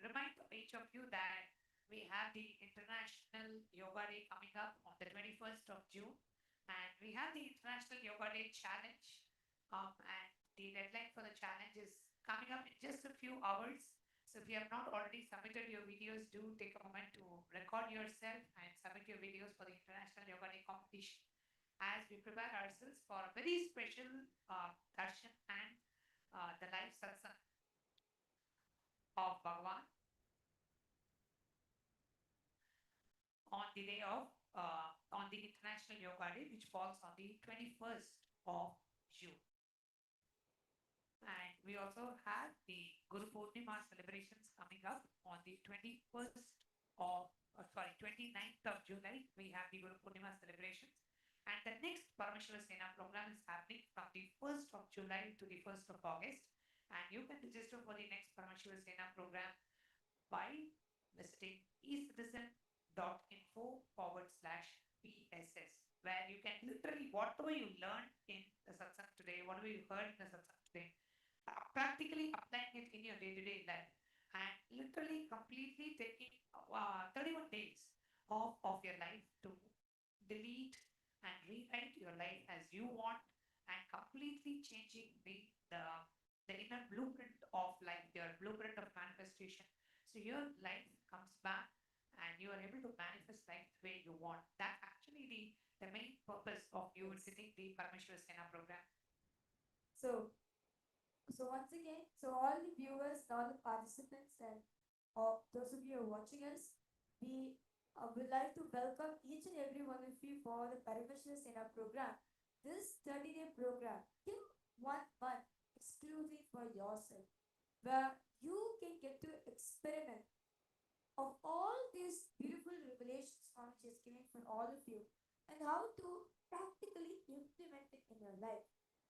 S1: remind each of you that we have the International Yoga Day coming up on the 21st of June. And we have the International Yoga Day Challenge. And the deadline for the challenge is coming up in just a few hours. So if you have not already submitted your videos, do take a moment to record yourself and submit your videos for the International Yoga Day competition as we prepare ourselves for a very special darshan and the live satsang of Bhagavan on the day of on the International Yoga Day, which falls on the 21st of June. And we also have the Guru Purnima celebrations coming up on the 29th of July. We have the Guru Purnima celebrations. And the next Paramashiva Sena program is happening from the 1st of July to the 1st of August. And you can register for the next Paramashiva Sena program by visiting ecitizen.info/PSS, where you can literally, whatever you learned in the satsang today, whatever you heard in the satsang today, practically applying it in your day-to-day life and literally completely taking 31 days of your life to delete and rewrite your life as you want and completely changing the inner blueprint of life, your blueprint of manifestation. So your life comes back and you are able to manifest life the way you want. That's actually the main purpose of you visiting the Paramashiva Sena program.
S7: So once again, so all the viewers, all the participants, and those of you who are watching us, we would like to welcome each and every one of you for the Paramashiva Sena program. This 30-day program, give 1 month exclusively for yourself, where you can get to experiment of all these beautiful revelations Swamiji is giving for all of you, and how to practically implement it in your life.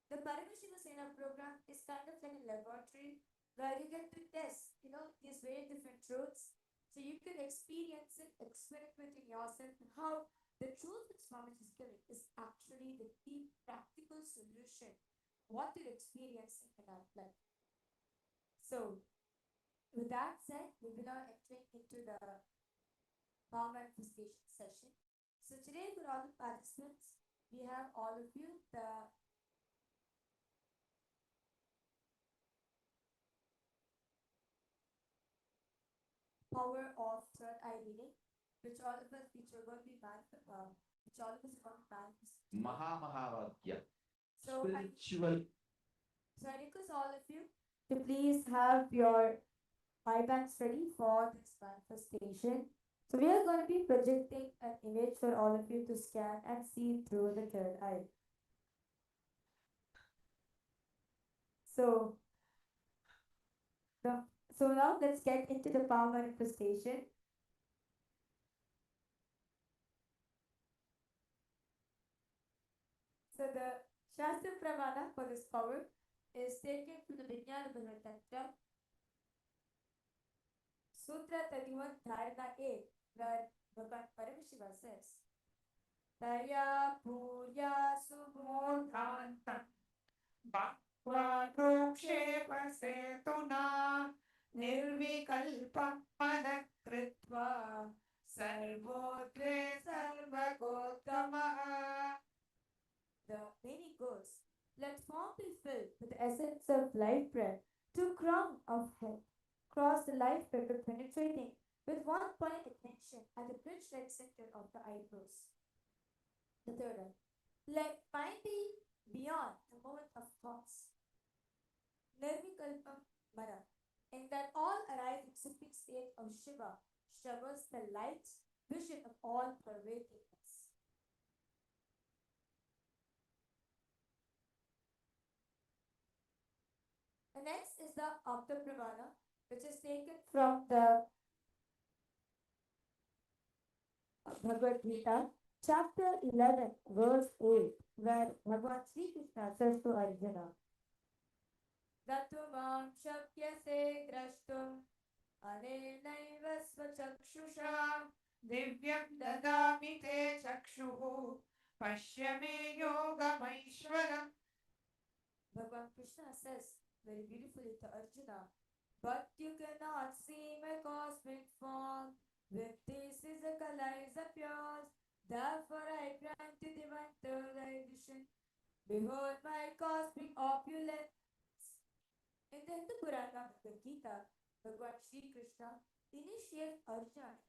S7: The Paramashiva Sena program is kind of like a laboratory where you get to test, these very different truths. So you can experience it, experiment in yourself, and how the truth that Swamiji is giving is actually the deep practical solution what you're experiencing in our life. So with that said, we will now entering into the power manifestation session. So today for all the participants, we have all of you the power of third eye reading, which all of us, which are going to be which all of us are going to manifest.
S4: Mahavadya.
S7: So
S4: Spiritual.
S7: So I request all of you to please have your eye bands ready for this manifestation. So we are going to be projecting an image for all of you to scan and see through the third eye. So, the, so now let's get into the power manifestation. So the Shastra Pramana for this power is taken from the Vijnana Tantra, Sutra 31, Dharana 8, where Bhagavan Paramashiva says, Taya Purya Subodhantam
S1: Bhakvanukshepasetuna nirvikalpam madakritva sarvotre sarvagotamaha.
S7: the meaning goes, let form be filled with the essence of life breath to crown of head. Cross the life pepper penetrating with one point attention at the bridge-like center of the eyebrows. The third eye. Let mind be beyond the moment of thoughts. Nirvikalpam Mara. In that all arise accepting state of Shiva, showers the light, vision of all pervadingness. The next is the Apta Pramana, which is taken from the Bhagavad Gita, chapter 11, verse 8, where Bhagavan Sri Krishna says to Arjuna, Datumam shakyase drashtum anenaiva svachakshusha
S1: Divyam dadami te chakshuhu pashya me yogamaishwaram.
S7: Bhagavan Krishna says very beautifully to Arjuna, but you cannot see my cosmic form. With this is a Kailasa pure. Therefore I grant to divine third eye vision. Behold my cosmic opulence. In the Hindu Purana Bhagavad Gita, Bhagavan Sri Krishna initiates Arjuna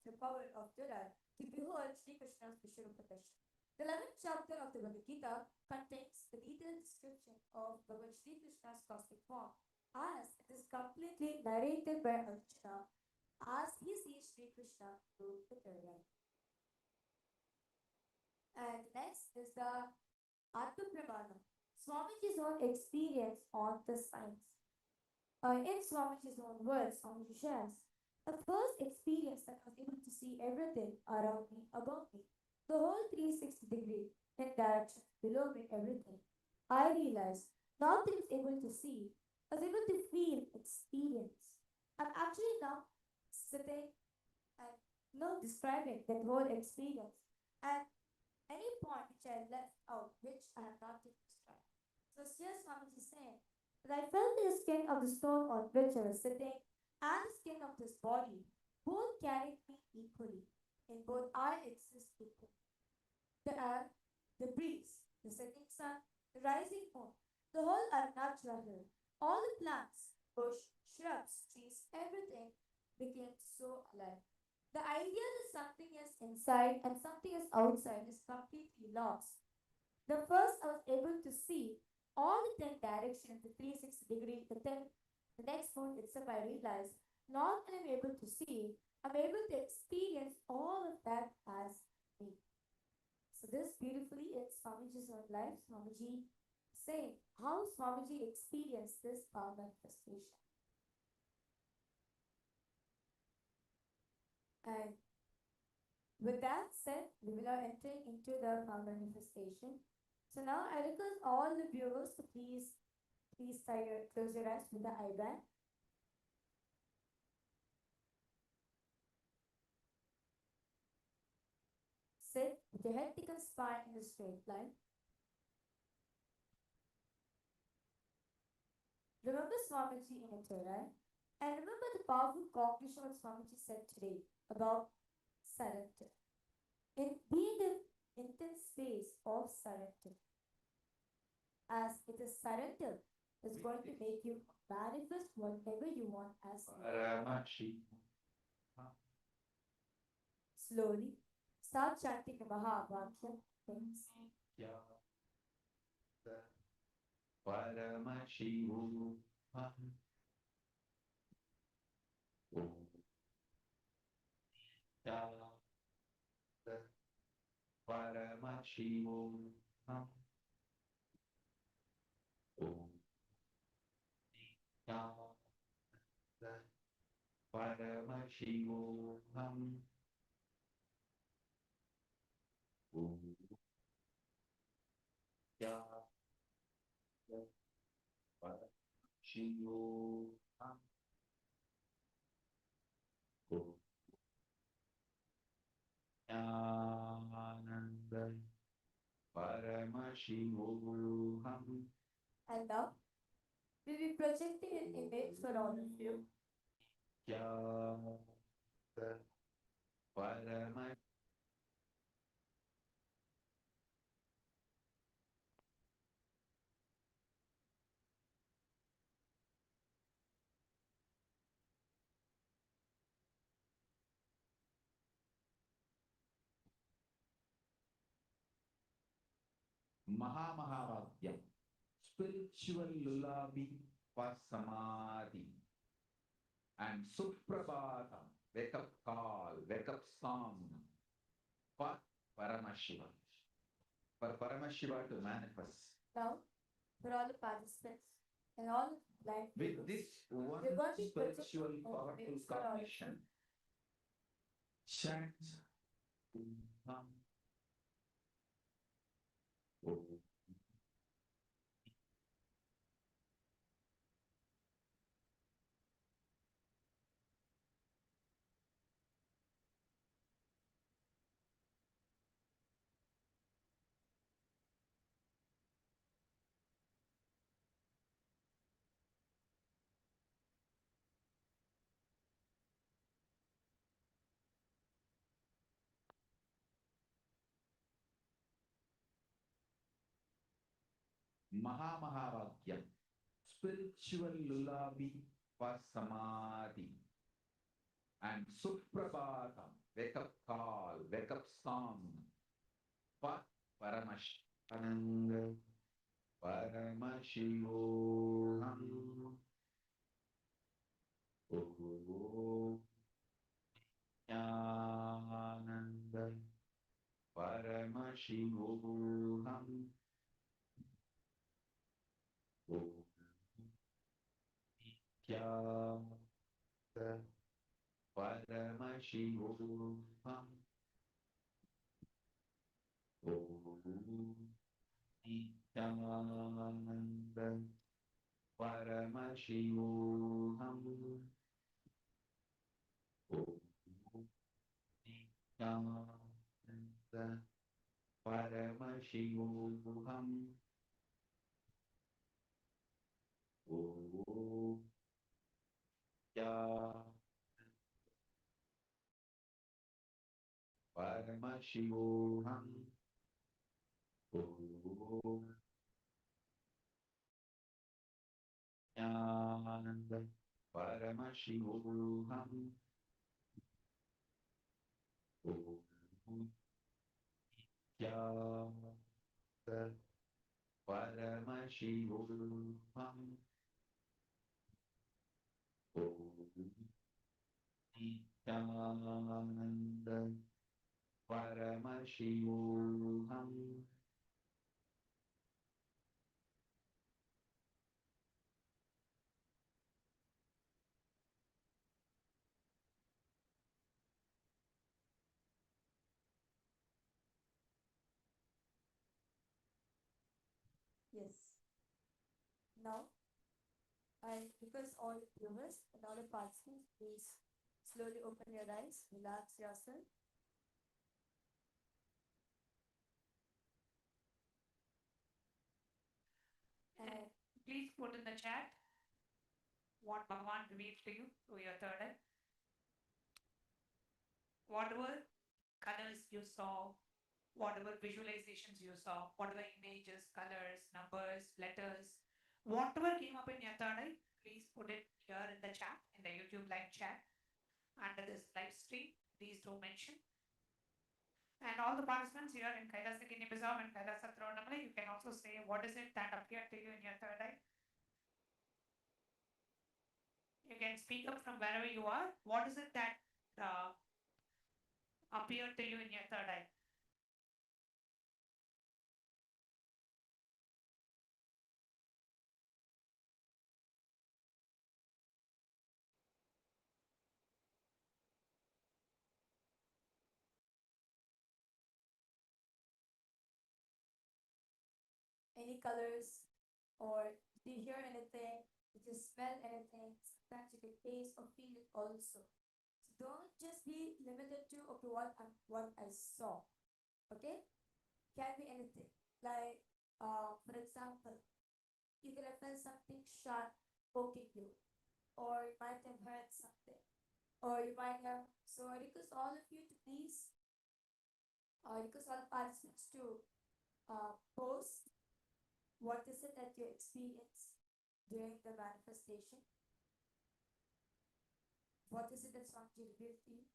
S7: the power of third eye to behold Sri Krishna's Vishwarupa Darshan. The 11th chapter of the Bhagavad Gita contains the detailed description of Bhagavan Sri Krishna's cosmic form, as it is completely narrated by Arjuna as he sees Sri Krishna through the third eye. And next is the Atma Pramana, Swamiji's own experience on the science. In Swamiji's own words, Swamiji shares, the first experience that I was able to see everything around me, above me, the whole 360 degree in direction, below me, everything. I realized not that I was able to see, I was able to feel, experience. I'm actually now sitting and describing that whole experience. And any point which I left out, which I have not yet described. So here Swamiji is saying that I felt the skin of the stone on which I was sitting and the skin of this body both carried me equally. In both I exist equally. The air, the breeze, the setting sun, the rising moon, the whole Arunachala, all the plants, bush, shrubs, trees, everything became so alive. The idea that something is inside and something is outside is completely lost. The first I was able to see all the 10 directions, the 360 degree, the next one itself I realized not only am I able to see, I'm able to experience all of that as me. So this beautifully is Swamiji's own life, Swamiji saying how Swamiji experienced this power manifestation. And with that said, we will now entering into the power manifestation. So now I request all the viewers to please close your eyes with the eye band. Sit with your head, thick and spine in a straight line. Remember Swamiji in your third eye. And remember the powerful cognition what Swamiji said today about surrender. Be in the intense space of surrender. As it is surrender is going to make you manifest whatever you want as slowly start chanting the Mahavakya things.
S4: Paramashivam. Paramashivam. Om Nithyananda Paramashivam. Om Nithyananda Paramashivam. Om Nithyananda Paramashivam.
S7: And now, we'll be projecting an image for all of you.
S4: Nithyananda Paramashivam. Mahamahavadyam, spiritual lullaby for samadhi, and Suprabhatam, wake up call, wake up song for Paramashiva. For Paramashiva to manifest.
S7: Now, for all the participants and all blind
S4: With
S7: people,
S4: this one
S7: we're going to be
S4: spiritual
S7: projecting an
S4: powerful
S7: image for all of
S4: cognition, chant Om. Om. Mahamahavadyam, spiritual lullaby for samadhi, and Suprabhatam, wake up call, wake up song for Paramashivam. Paramashivam. Om Nithyananda Paramashivam. Om Nithyananda Paramashivam. Om Nithyananda Paramashivam. Om Nithyananda Paramashivam. Om Paramashivam. Om Nithyananda Paramashivam. Om Nithyananda Paramashivam. Om Nithyananda Paramashivam.
S7: Yes. Now, I request all the viewers and all the participants, please slowly open your eyes, relax yourself. And
S1: Please put in the chat what Bhagavan reveals to you through your third eye. Whatever colors you saw, whatever visualizations you saw, whatever images, colors, numbers, letters, whatever came up in your third eye, please put it here in the chat, in the YouTube live chat, under this live stream. Please do mention. And all the participants here in Kailasa Guinea-Bissau and Kailasa Tiruvannamalai, you can also say what is it that appeared to you in your third eye. You can speak up from wherever you are. What is it that appear to you in your third eye?
S7: Any colors, or do you hear anything? Did you smell anything? Sometimes you can taste or feel it also. So don't just be limited to okay what I saw. Okay, can be anything. Like for example, you could have felt something sharp poking you, or you might have heard something, or you might have. So I request all of you to please, request all participants to post what is it that you experience during the manifestation. What is it that Swamiji revealed to you?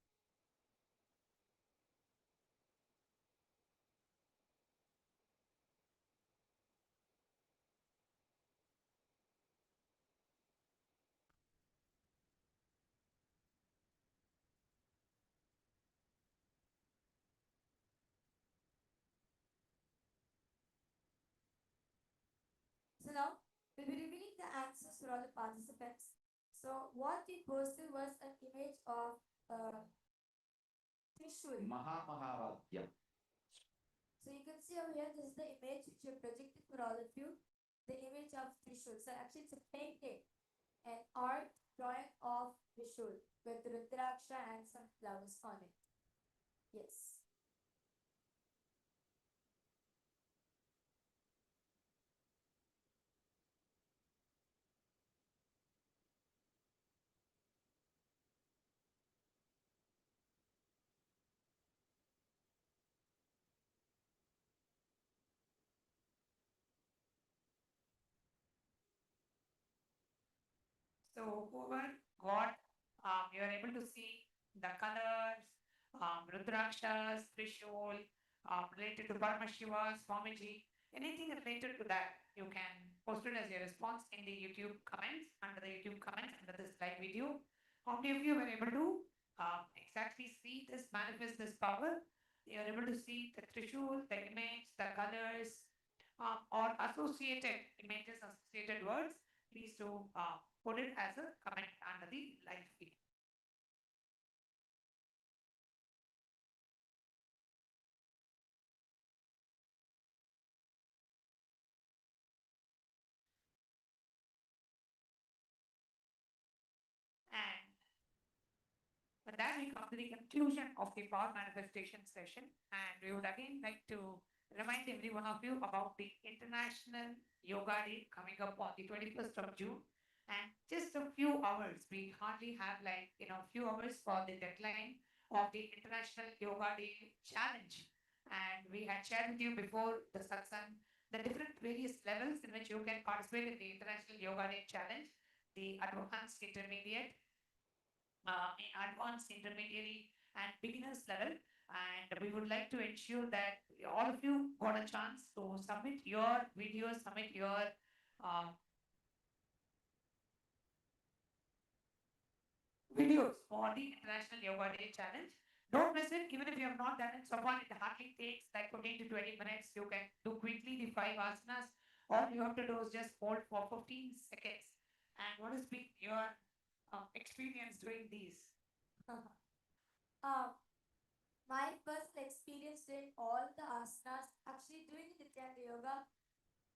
S7: So now we'll be revealing the answers for all the participants. So what we posted was an image of Trishul.
S4: Mahavadya.
S7: So you can see over here, this is the image which we projected for all of you. The image of Trishul. So actually it's a painting, an art drawing of Trishul with Rudraksha and some flowers on it. Yes.
S1: So whoever got, you are able to see the colors, Rudrakshas, Trishul, related to Paramashiva, Swamiji, anything related to that, you can post it as your response in the YouTube comments, under the YouTube comments, under this live video. How many of you were able to exactly see this, manifest this power? You are able to see the Trishul, the image, the colors, or associated images, associated words. Please do put it as a comment under the live feed. And with that, we come to the conclusion of the power manifestation session. And we would again like to remind every one of you about the International Yoga Day coming up on the 21st of June. And just a few hours, we hardly have like, few hours for the deadline of the International Yoga Day Challenge. And we had shared with you before the satsang the different various levels in which you can participate in the International Yoga Day Challenge, the advanced, intermediate, advanced, intermediary, and beginners level. And we would like to ensure that all of you got a chance to submit your videos, submit your videos for the International Yoga Day Challenge. Don't miss it, even if you have not done it so far. It hardly takes like 15 to 20 minutes. You can do quickly the 5 asanas. All you have to do is just hold for 15 seconds. And what has been your experience doing these?
S7: My personal experience doing all the asanas, actually doing Nithyananda Yoga,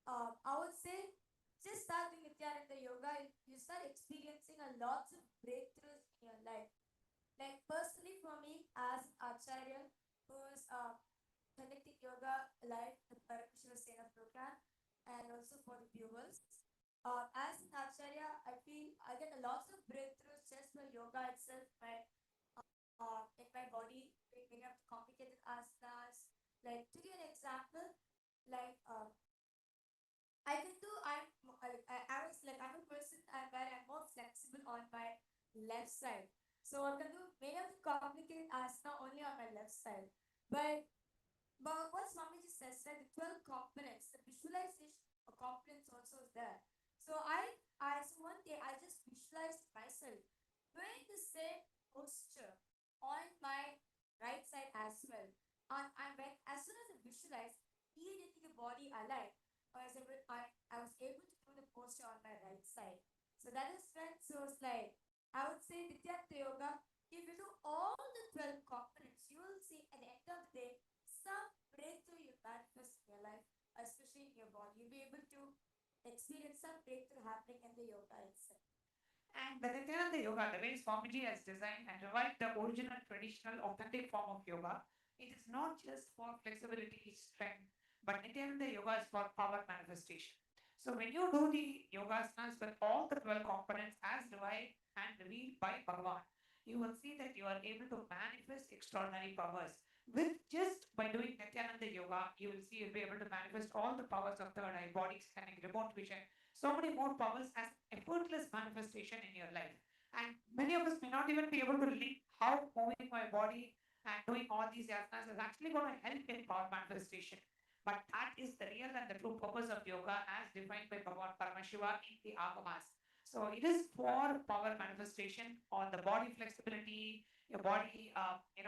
S7: I would say just start doing Nithyananda Yoga, you start experiencing a lots of breakthroughs in your life. Like personally for me as Acharya, who's connecting yoga live with Paramashivam program, and also for the viewers. As an Acharya, I feel I get a lots of breakthroughs just for yoga itself, in my body, doing many of the complicated asanas. Like to give an example, like I can do. I was like I'm a person where I'm more flexible on my left side, so I can do many of the complicated asana only on my left side. But what Swami just says, right, the 12 components, the visualization components also is there. So so one day I just visualized myself doing the same posture on my right side body alive. I was able to do the posture on my right side. So that is when, so it's like, I would say Nithyananda Yoga, if you do all the 12 components, you will see at the end of the day, some breakthrough you manifest in your life, especially in your body. You'll be able to experience some breakthrough happening in the yoga itself.
S1: And the Nithyananda Yoga, the way Swamiji has designed and revived the original, traditional, authentic form of yoga, it is not just for flexibility, strength, but Nithyananda Yoga is for power manifestation. So when you do the yogasanas with all the 12 components as revived and revealed by Bhagavan, you will see that you are able to manifest extraordinary powers. With just by doing Nithyananda Yoga, you will see you'll be able to manifest all the powers of third eye, body scanning, remote vision, so many more powers as effortless manifestation in your life. And many of us may not even be able to link how moving my body and doing all these asanas is actually going to help in power manifestation. But that is the real and the true purpose of yoga as defined by Bhagavan Paramashiva in the Agamas. So it is for power manifestation on the body flexibility, your body,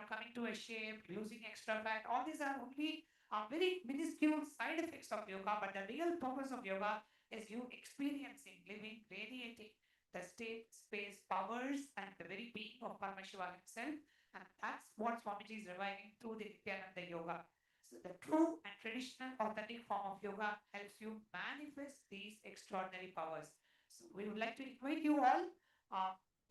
S1: coming to a shape, losing extra fat. All these are only very minuscule side effects of yoga, but the real purpose of yoga is you experiencing, living, radiating the state, space, powers, and the very being of Paramashiva himself. And that's what Swamiji is reviving through the Nithyananda Yoga. So the true and traditional authentic form of yoga helps you manifest these extraordinary powers. So we would like to invite you all,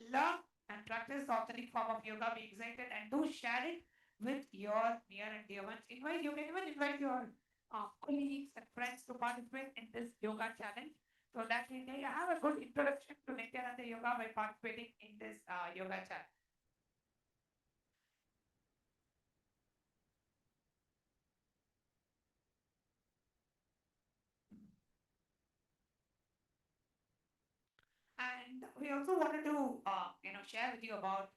S1: learn and practice the authentic form of yoga, be excited and do share it with your near and dear ones. You can even invite your colleagues and friends to participate in this yoga challenge so that they have a good introduction to Nithyananda Yoga by participating in this yoga challenge. And we also wanted to, share with you about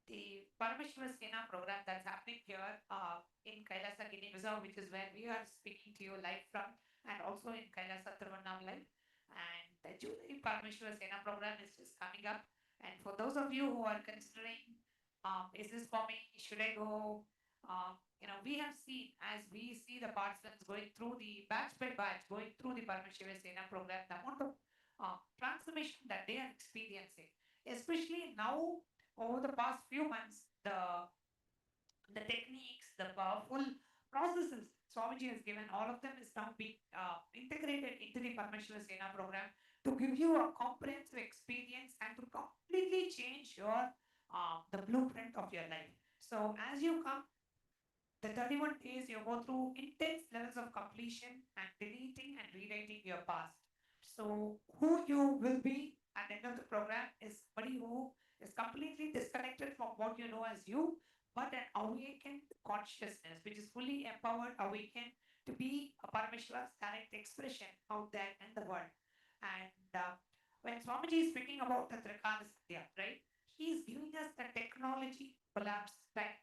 S1: the Paramashiva Sena program that's happening here in Kailasa, Guinea-Bissau, which is where we are speaking to you live from, and also in Kailasa, Tiruvannamalai. And the July Paramashiva Sena program is just coming up. And for those of you who are considering, is this for me? Should I go? We have seen, as we see the participants going through the batch by batch, going through the Paramashiva Sena program, the amount of transformation that they are experiencing, especially now over the past few months, the techniques, the powerful processes Swamiji has given, all of them is now being integrated into the Paramashiva Sena program to give you a comprehensive experience and to completely change your the blueprint of your life. So as you come, the 31 days you go through intense levels of completion and deleting and rewriting your past. So who you will be at the end of the program is somebody who is completely disconnected from what you know as you, but an awakened consciousness, which is fully empowered, awakened to be a Paramashiva's direct expression out there in the world. And when Swamiji is speaking about the Trikana Satya, right, he is giving us the technology collapse time.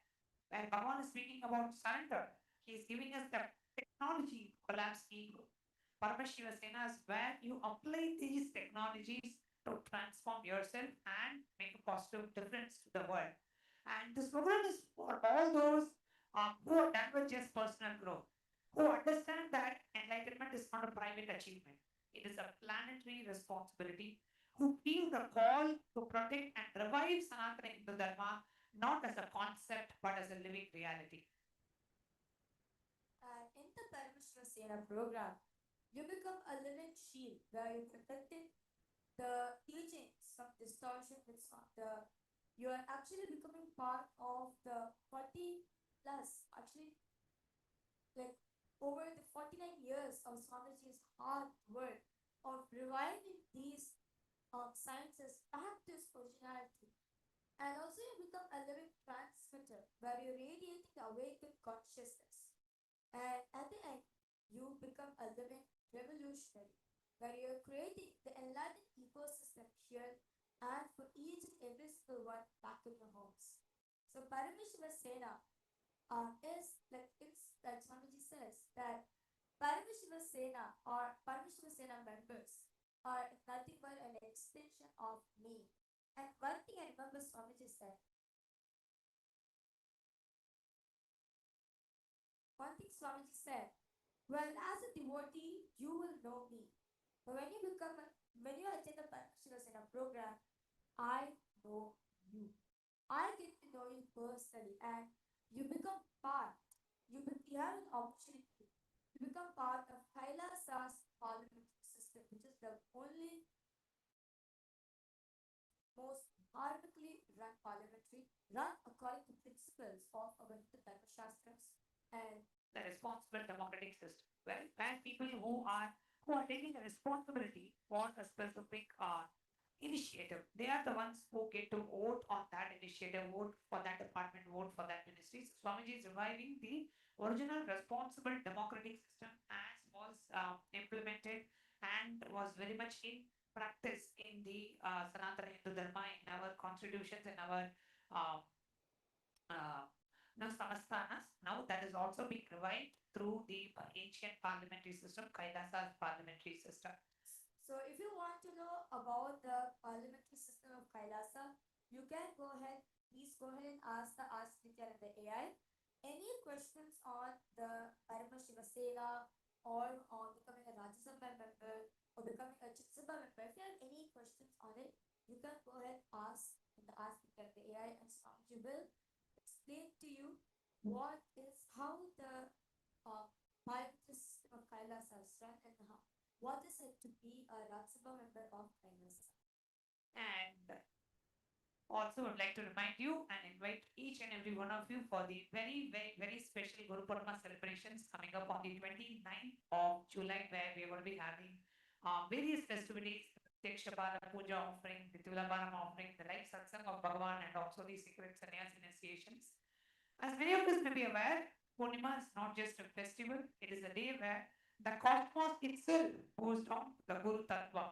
S1: When Bhagavan is speaking about surrender, he is giving us the technology collapse ego. Paramashiva Sena is where you apply these technologies to transform yourself and make a positive difference to the world. And this program is for all those who are done with just personal growth, who understand that enlightenment is not a private achievement, it is a planetary responsibility, who feel the call to protect and revive Sanatana Hindu Dharma not as a concept but as a living reality.
S7: And in the Paramashiva Sena program, you become a living shield where you're protecting the teachings from distortion. It's not the you are actually becoming part of the 40 plus, actually, like over the 49 years of Swamiji's hard work of reviving these sciences back to its originality. And also you become a living transmitter where you're radiating the awakened consciousness. And at the end, you become a living revolutionary where you're creating the enlightened ecosystem here and for each and every single one back in your homes. So Paramashiva Sena is like Swamiji says that Paramashiva Sena or Paramashiva Sena members are nothing but an extension of me. And one thing I remember Swamiji said, Swamiji said, well, as a devotee, you will know me. But when you attend the Paramashivam program, I know you. I get to know you personally, and you become part. You have an opportunity to become part of Kailasa's parliamentary system, which is the only most harmonically run parliamentary, run according to principles of our Hindu Dharma Shastras and
S1: the responsible democratic system, where people who are taking a responsibility for a specific initiative, they are the ones who get to vote on that initiative, vote for that department, vote for that ministry. So Swamiji is reviving the original responsible democratic system as was implemented and was very much in practice in the Sanatana Hindu Dharma, in our constitutions, in our uh, uh, now samasthanas. Now that is also being revived through the ancient parliamentary system, Kailasa's parliamentary system.
S7: so if you want to know about the parliamentary system of Kailasa, you can go ahead, please go ahead and ask Nithyananda AI any questions on the Paramashiva Seva or on becoming a Rajya Sabha member or becoming a Chit Sabha member. If you have any questions on it, you can go ahead ask in the Ask Nithyananda AI, and Swamiji will explain to you how the parliamentary system of Kailasa is run and what is it to be a Rajya Sabha member of Kailasa.
S1: And also would like to remind you and invite each and every one of you for the very, very, very special Guru Purnima celebrations coming up on the 29th of July, where we are going to be having various festivities, Tekshapala Puja offering, the Tulabharam offering, the live satsang of Bhagavan, and also the secret sannyas initiations. As many of us may be aware, Purnima is not just a festival, it is a day where the cosmos itself goes down to the Guru Tattva.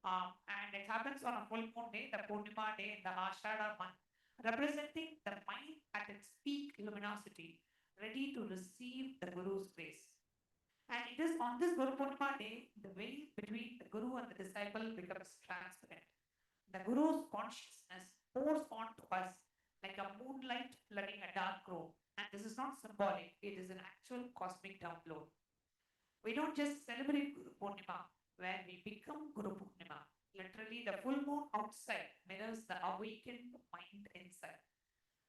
S1: And it happens on a full moon day, the Purnima day in the Ashada month, representing the mind at its peak luminosity, ready to receive the Guru's grace. And it is on this Guru Purnima day, the veil between the Guru and the disciple becomes transparent. The Guru's consciousness pours onto us like a moonlight flooding a dark room. And this is not symbolic, it is an actual cosmic download. We don't just celebrate Guru Purnima, where we become Guru Purnima. Literally, the full moon outside mirrors the awakened mind inside.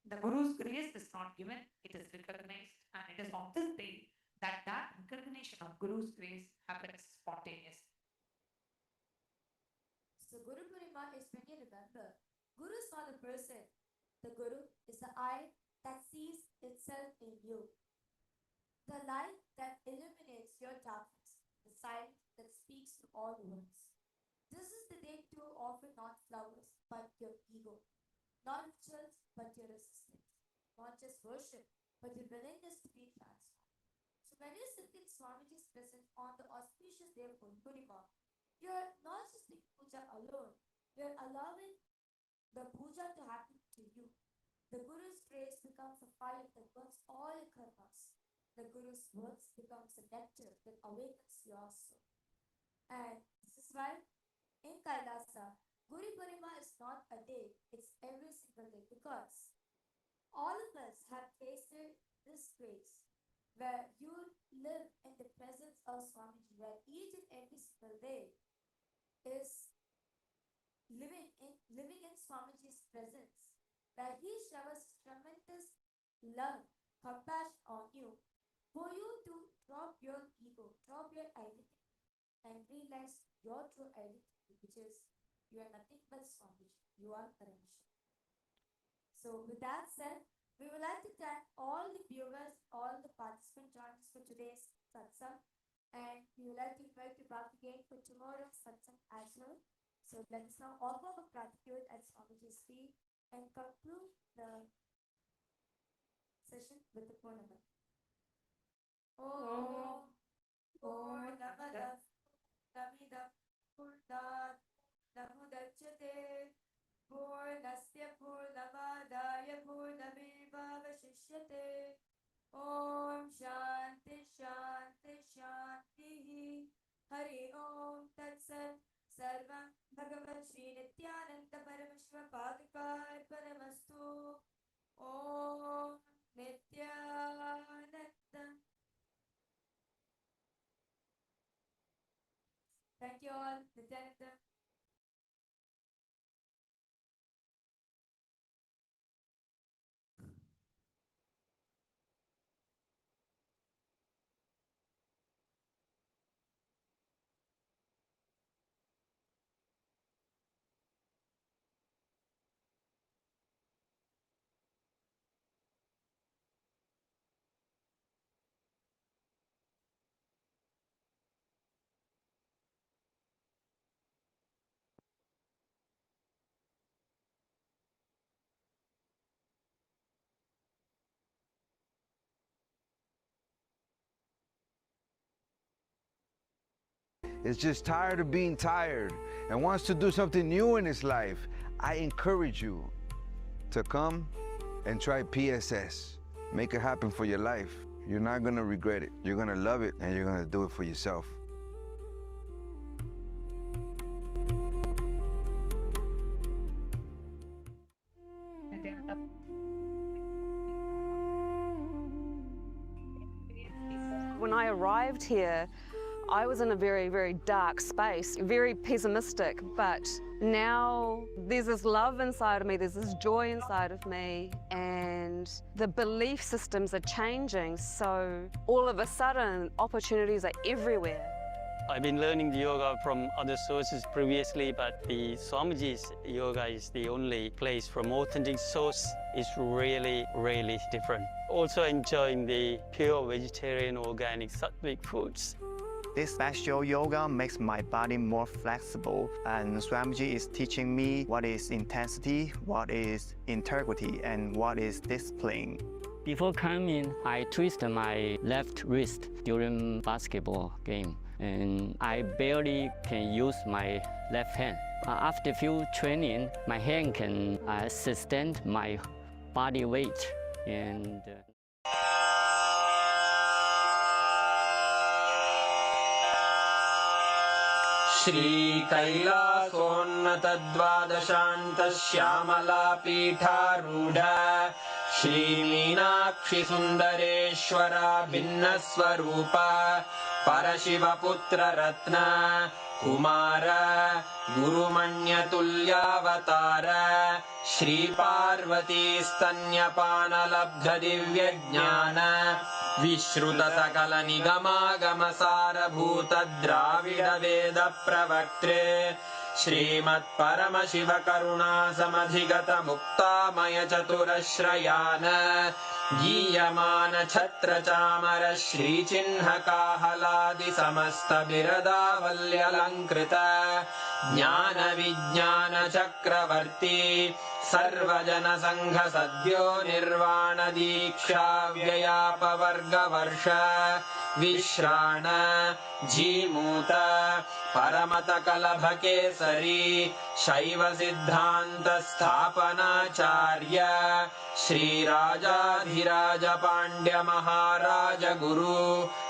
S1: The Guru's grace is not given, it is recognized, and it is on this day that recognition of Guru's grace happens spontaneously.
S7: So Guru Purnima is when you remember, Guru is not a person. The Guru is the eye that sees itself in you. The light that illuminates your darkness, the silence that speaks to all the words. This is the day to offer not flowers, but your ego. Not rituals, but your resistance. Not just worship, but your willingness to be transformed. So when you sit in Swamiji's presence on the auspicious day of Guru Purnima, you're not just doing puja alone, you're allowing the puja to happen to you. The Guru's grace becomes a fire that burns all your karmas. The Guru's words becomes a nectar that awakens your soul. And this is why in Kailasa, Guru Purnima is not a day, it's every single day, because all of us have tasted this grace where you live in the presence of Swamiji, where each and every single day is living in Swamiji's presence, where he showers tremendous love, compassion on you, for you to drop your ego, drop your identity, and realize your true identity, which is you are nothing but Swamiji. You are Paramashivam. So with that said, we would like to thank all the viewers, all the participant joiners for today's satsang, and we would like to invite you back again for tomorrow's satsang as well. So let us now offer our gratitude at Swamiji's feet and conclude the session with the Purnima. Om Purnamada Namidam Purnat Namudachyate Purnasya Purnamadaya Purnamevavashishyate. Om Shanti Shanti Shanti. Hari Om Tat Sat. Sarvam Bhagavan Shri Nithyananda Paramashivam Padakar Paramastu. Om Nithyananda Bhagavan, Nithyananda.
S8: is just tired of being tired and wants to do something new in his life, I encourage you to come and try PSS. Make it happen for your life. You're not gonna regret it. You're gonna love it and you're gonna do it for yourself.
S9: When I arrived here, I was in a very, very dark space, very pessimistic, but now there's this love inside of me, there's this joy inside of me, and the belief systems are changing, so all of a sudden, opportunities are everywhere.
S10: I've been learning the yoga from other sources previously, but the Swamiji's yoga is the only place from authentic source. It's really, really different. Also enjoying the pure vegetarian, organic, sattvic foods.
S11: This special yoga makes my body more flexible, and Swamiji is teaching me what is intensity, what is integrity, and what is discipline.
S10: Before coming, I twisted my left wrist during basketball game, and I barely can use my left hand. After few training, my hand can sustain my body weight, and
S3: Shri कैलासोन्नतद्वादशान्त Shyamala पीठारूढ Shri Meenakshi सुन्दरेश्वरा भिन्नस्वरूप परशिवपुत्र रत्न कुमार गुरुमण्यतुल्यावतार श्री पार्वती स्तन्यपानलब्ध दिव्यज्ञान विश्रुत सकल निगमागम सारभूत द्राविड वेद प्रवक्त्रे श्रीमत् परमशिव करुणा समधिगत मुक्तामय चतुरश्रयान गीयमान छत्र चामर श्री चिन्ह काहलादि समस्त बिरदावल्यलंकृत ज्ञान विज्ञान चक्रवर्ती सर्वजन संघ सद्यो निर्वाण दीक्षा व्ययापवर्ग वर्ष विश्राण जीमूत परमत कलभ केसरी शैव सिद्धांत स्थापनाचार्य श्री राजाधिराज पांड्य महाराज गुरु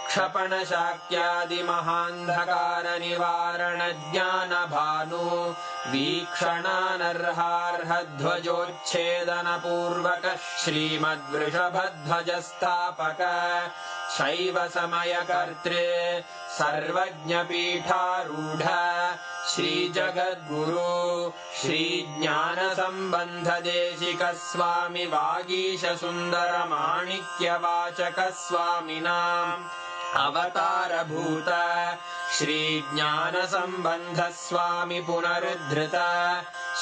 S3: क्षपण शाक्यादि महांधकार निवारण ज्ञान भानु वीक्षणानर्हार्ह ध्वजोच्छेदन पूर्वक श्रीमद्वृषभध्वज स्थापक शैव समय कर्त्रे सर्वज्ञ पीठारूढ़ श्री जगद्गुरु श्री ज्ञान संबंध देशिक स्वामी वागीश सुंदर माणिक्य वाचक स्वामिनाम् अवतार भूत श्री ज्ञान संबंध स्वामी पुनरुद्धृत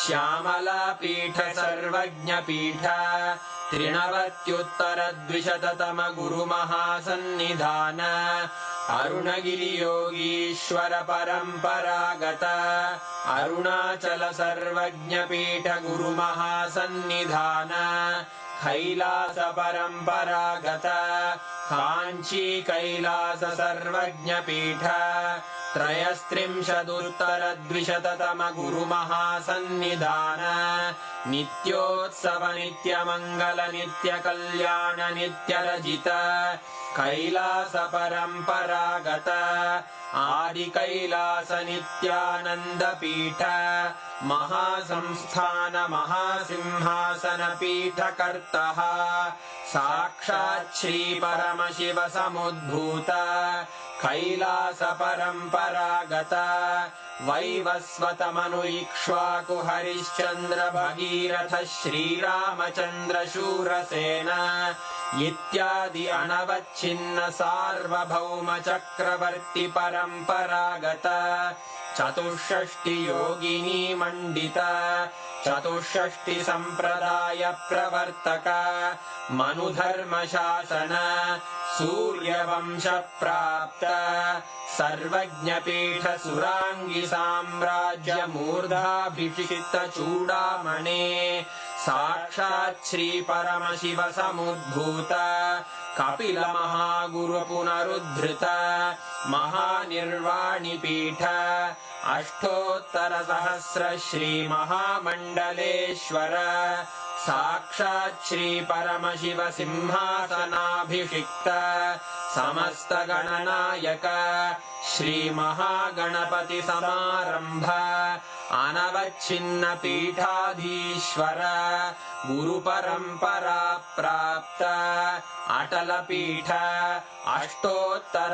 S3: श्यामला पीठ सर्वज्ञ पीठ त्रिनवत्युत्तर द्विशततम गुरु महासन्निधान अरुणगिरि योगीश्वर परंपरागत अरुणाचल सर्वज्ञ पीठ गुरु महासन्निधान कैलास परंपरागत कांची कैलास सर्वज्ञ पीठ त्रयस्त्रिंशदुत्तर द्विशततम गुरु महासन्निधान नित्योत्सव नित्य मंगल नित्य कल्याण नित्य रजित कैलास परंपरागत आदि कैलास नित्यानंद पीठ महासंस्थान महासिंहासन पीठ कर्तः साक्षात् श्री परमशिव समुद्भूत कैलास परम्परागत वैवस्वतमनु इक्ष्वाकु हरिश्चन्द्र भगीरथ श्रीरामचन्द्र शूरसेन इत्यादि अनवच्छिन्न सार्वभौम चक्रवर्ति परम्परागत चतुष्षष्टि योगिनी मण्डित चतुष्षष्टि सम्प्रदाय प्रवर्तक मनुधर्मशासन सूर्यवंश प्राप्त सर्वज्ञपीठ सुराङ्गी साम्राज्य मूर्धाभिषिक्त चूडामणे साक्षात् श्री परमशिव समुद्भूत कपिल महागुरु पुनरुद्धृत महानिर्वाणिपीठ अष्टोत्तर सहस्र श्री महामण्डलेश्वर साक्षात् श्री परमशिव सिंहासनाभिषिक्त समस्त गणनायक श्री महागणपति समारंभ अनवच्छिन्न पीठाधीश्वर गुरु परंपरा प्राप्त अटल पीठ अष्टोत्तर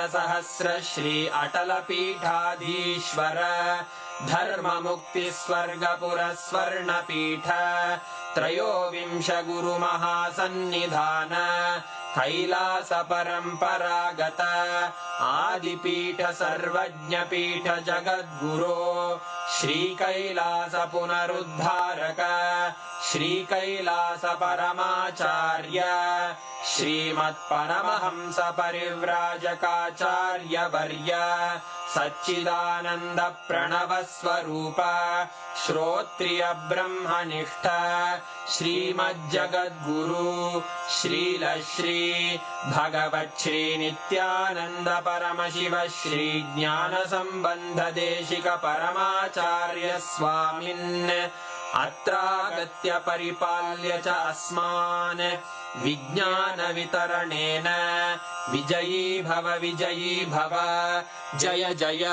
S3: सहस्र श्री अटल पीठाधीश्वर धर्म मुक्ति स्वर्गपुर स्वर्ण पीठ त्रयोविंश गुरु महासन्निधान कैलास परम्परागत आदिपीठ सर्वज्ञ पीठ जगद्गुरो श्री कैलास पुनरुद्धारक श्री कैलास परमाचार्य श्रीमत्परमहंस परिव्राजकाचार्य वर्य सच्चिदानंद प्रणव स्वरूप श्रोत्रिय ब्रह्मनिष्ठ श्रीमज्जगद्गुरु श्रील श्री भगवत् श्री नित्यानंद परमशिव श्री ज्ञान संबंध देशिक परमाचार्य स्वामिन् अत्रागत्य परिपाल्य च अस्मान् विज्ञान वितरणेन विजयी भव जय जय।